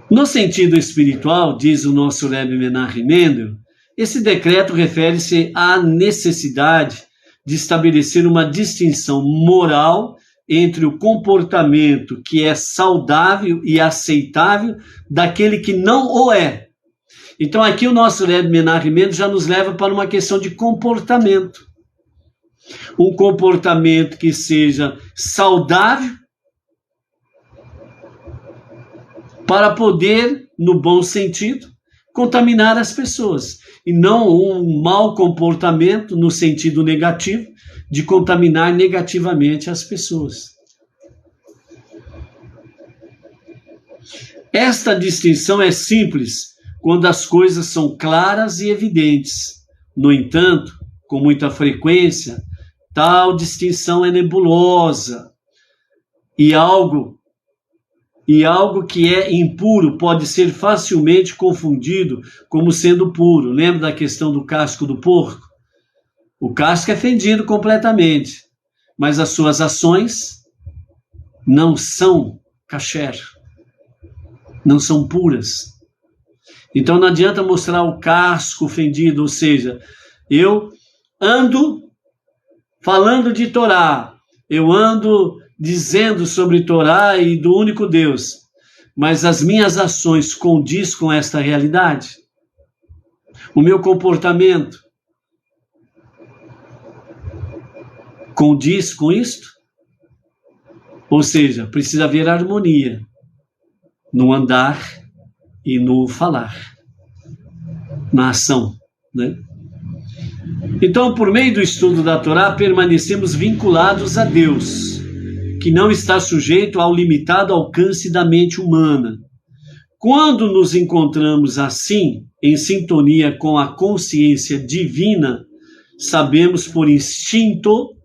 No sentido espiritual, diz o nosso Rebbe Menachem Mendel, esse decreto refere-se à necessidade de estabelecer uma distinção moral entre o comportamento que é saudável e aceitável daquele que não o é. Então aqui o nosso Rebbe Menachem Mendel já nos leva para uma questão de comportamento. Um comportamento que seja saudável para poder, no bom sentido, contaminar as pessoas. E não um mau comportamento no sentido negativo, de contaminar negativamente as pessoas. Esta distinção é simples quando as coisas são claras e evidentes. No entanto, com muita frequência, tal distinção é nebulosa e algo que é impuro pode ser facilmente confundido como sendo puro. Lembra da questão do casco do porco? O casco é fendido completamente, mas as suas ações não são kasher, não são puras. Então não adianta mostrar o casco fendido, ou seja, eu ando falando de Torá, eu ando dizendo sobre Torá e do único Deus, mas as minhas ações condiz com esta realidade? O meu comportamento condiz com isto? Ou seja, precisa haver harmonia no andar e no falar, na ação, né? Então, por meio do estudo da Torá, permanecemos vinculados a Deus, que não está sujeito ao limitado alcance da mente humana. Quando nos encontramos assim, em sintonia com a consciência divina, sabemos por instinto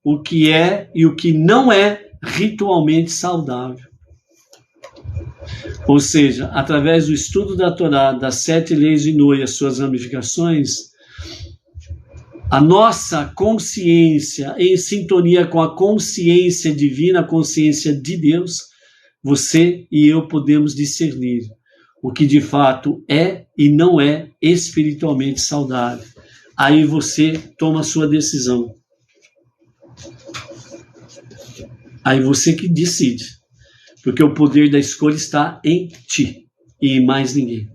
o que é e o que não é ritualmente saudável. Ou seja, através do estudo da Torá, das 7 leis de Noé e as suas ramificações, a nossa consciência, em sintonia com a consciência divina, a consciência de Deus, você e eu podemos discernir o que de fato é e não é espiritualmente saudável. Aí você toma a sua decisão. Aí você que decide. Porque o poder da escolha está em ti e em mais ninguém.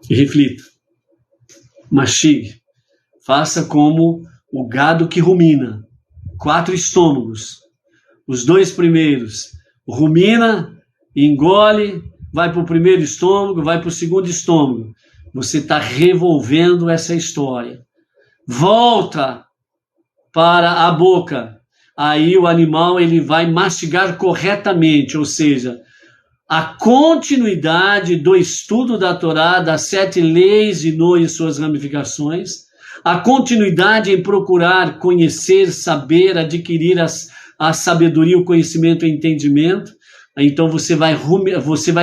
E reflita. Mastigue. Faça como o gado que rumina. 4 estômagos. Os 2 primeiros rumina, engole, vai para o primeiro estômago, vai para o segundo estômago. Você está revolvendo essa história. Volta para a boca. Aí o animal ele vai mastigar corretamente, ou seja, a continuidade do estudo da Torá, das 7 leis de Noé e suas ramificações, a continuidade em procurar conhecer, saber, adquirir a sabedoria, o conhecimento e o entendimento. Então você vai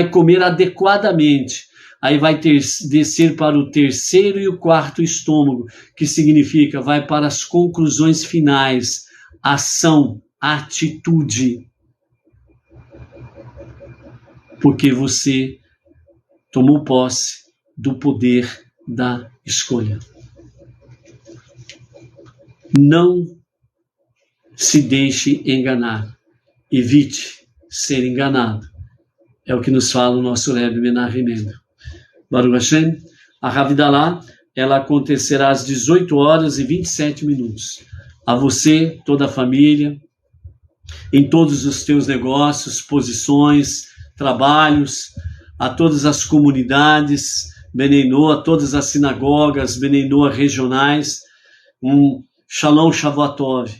comer adequadamente. Aí vai descer para o 3º e o 4º estômago, que significa vai para as conclusões finais, ação, atitude. Porque você tomou posse do poder da escolha. Não se deixe enganar. Evite ser enganado. É o que nos fala o nosso Rebbe Menachem Mendel. Baruch Hashem, a Havidalah, ela acontecerá às 18h27. A você, toda a família, em todos os teus negócios, posições, trabalhos, a todas as comunidades, Beneinou, a todas as sinagogas, Beneinou regionais, um Shalom Shavuotov,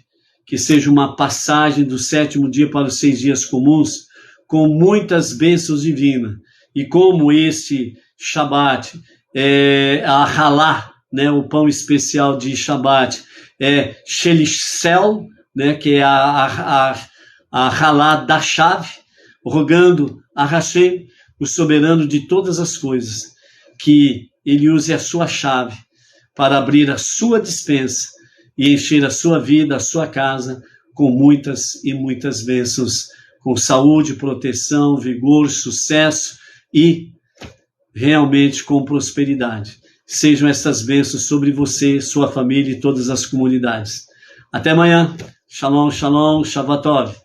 que seja uma passagem do 7º dia para os 6 dias comuns, com muitas bênçãos divinas. E como este Shabat, a Halá, né, o pão especial de Shabat, Shelishsel, né, que é a Halá da chave, rogando a Hashem, o soberano de todas as coisas, que ele use a sua chave para abrir a sua despensa e encher a sua vida, a sua casa, com muitas e muitas bênçãos, com saúde, proteção, vigor, sucesso e realmente com prosperidade. Sejam essas bênçãos sobre você, sua família e todas as comunidades. Até amanhã. Shalom, shalom, Shavuot Tov.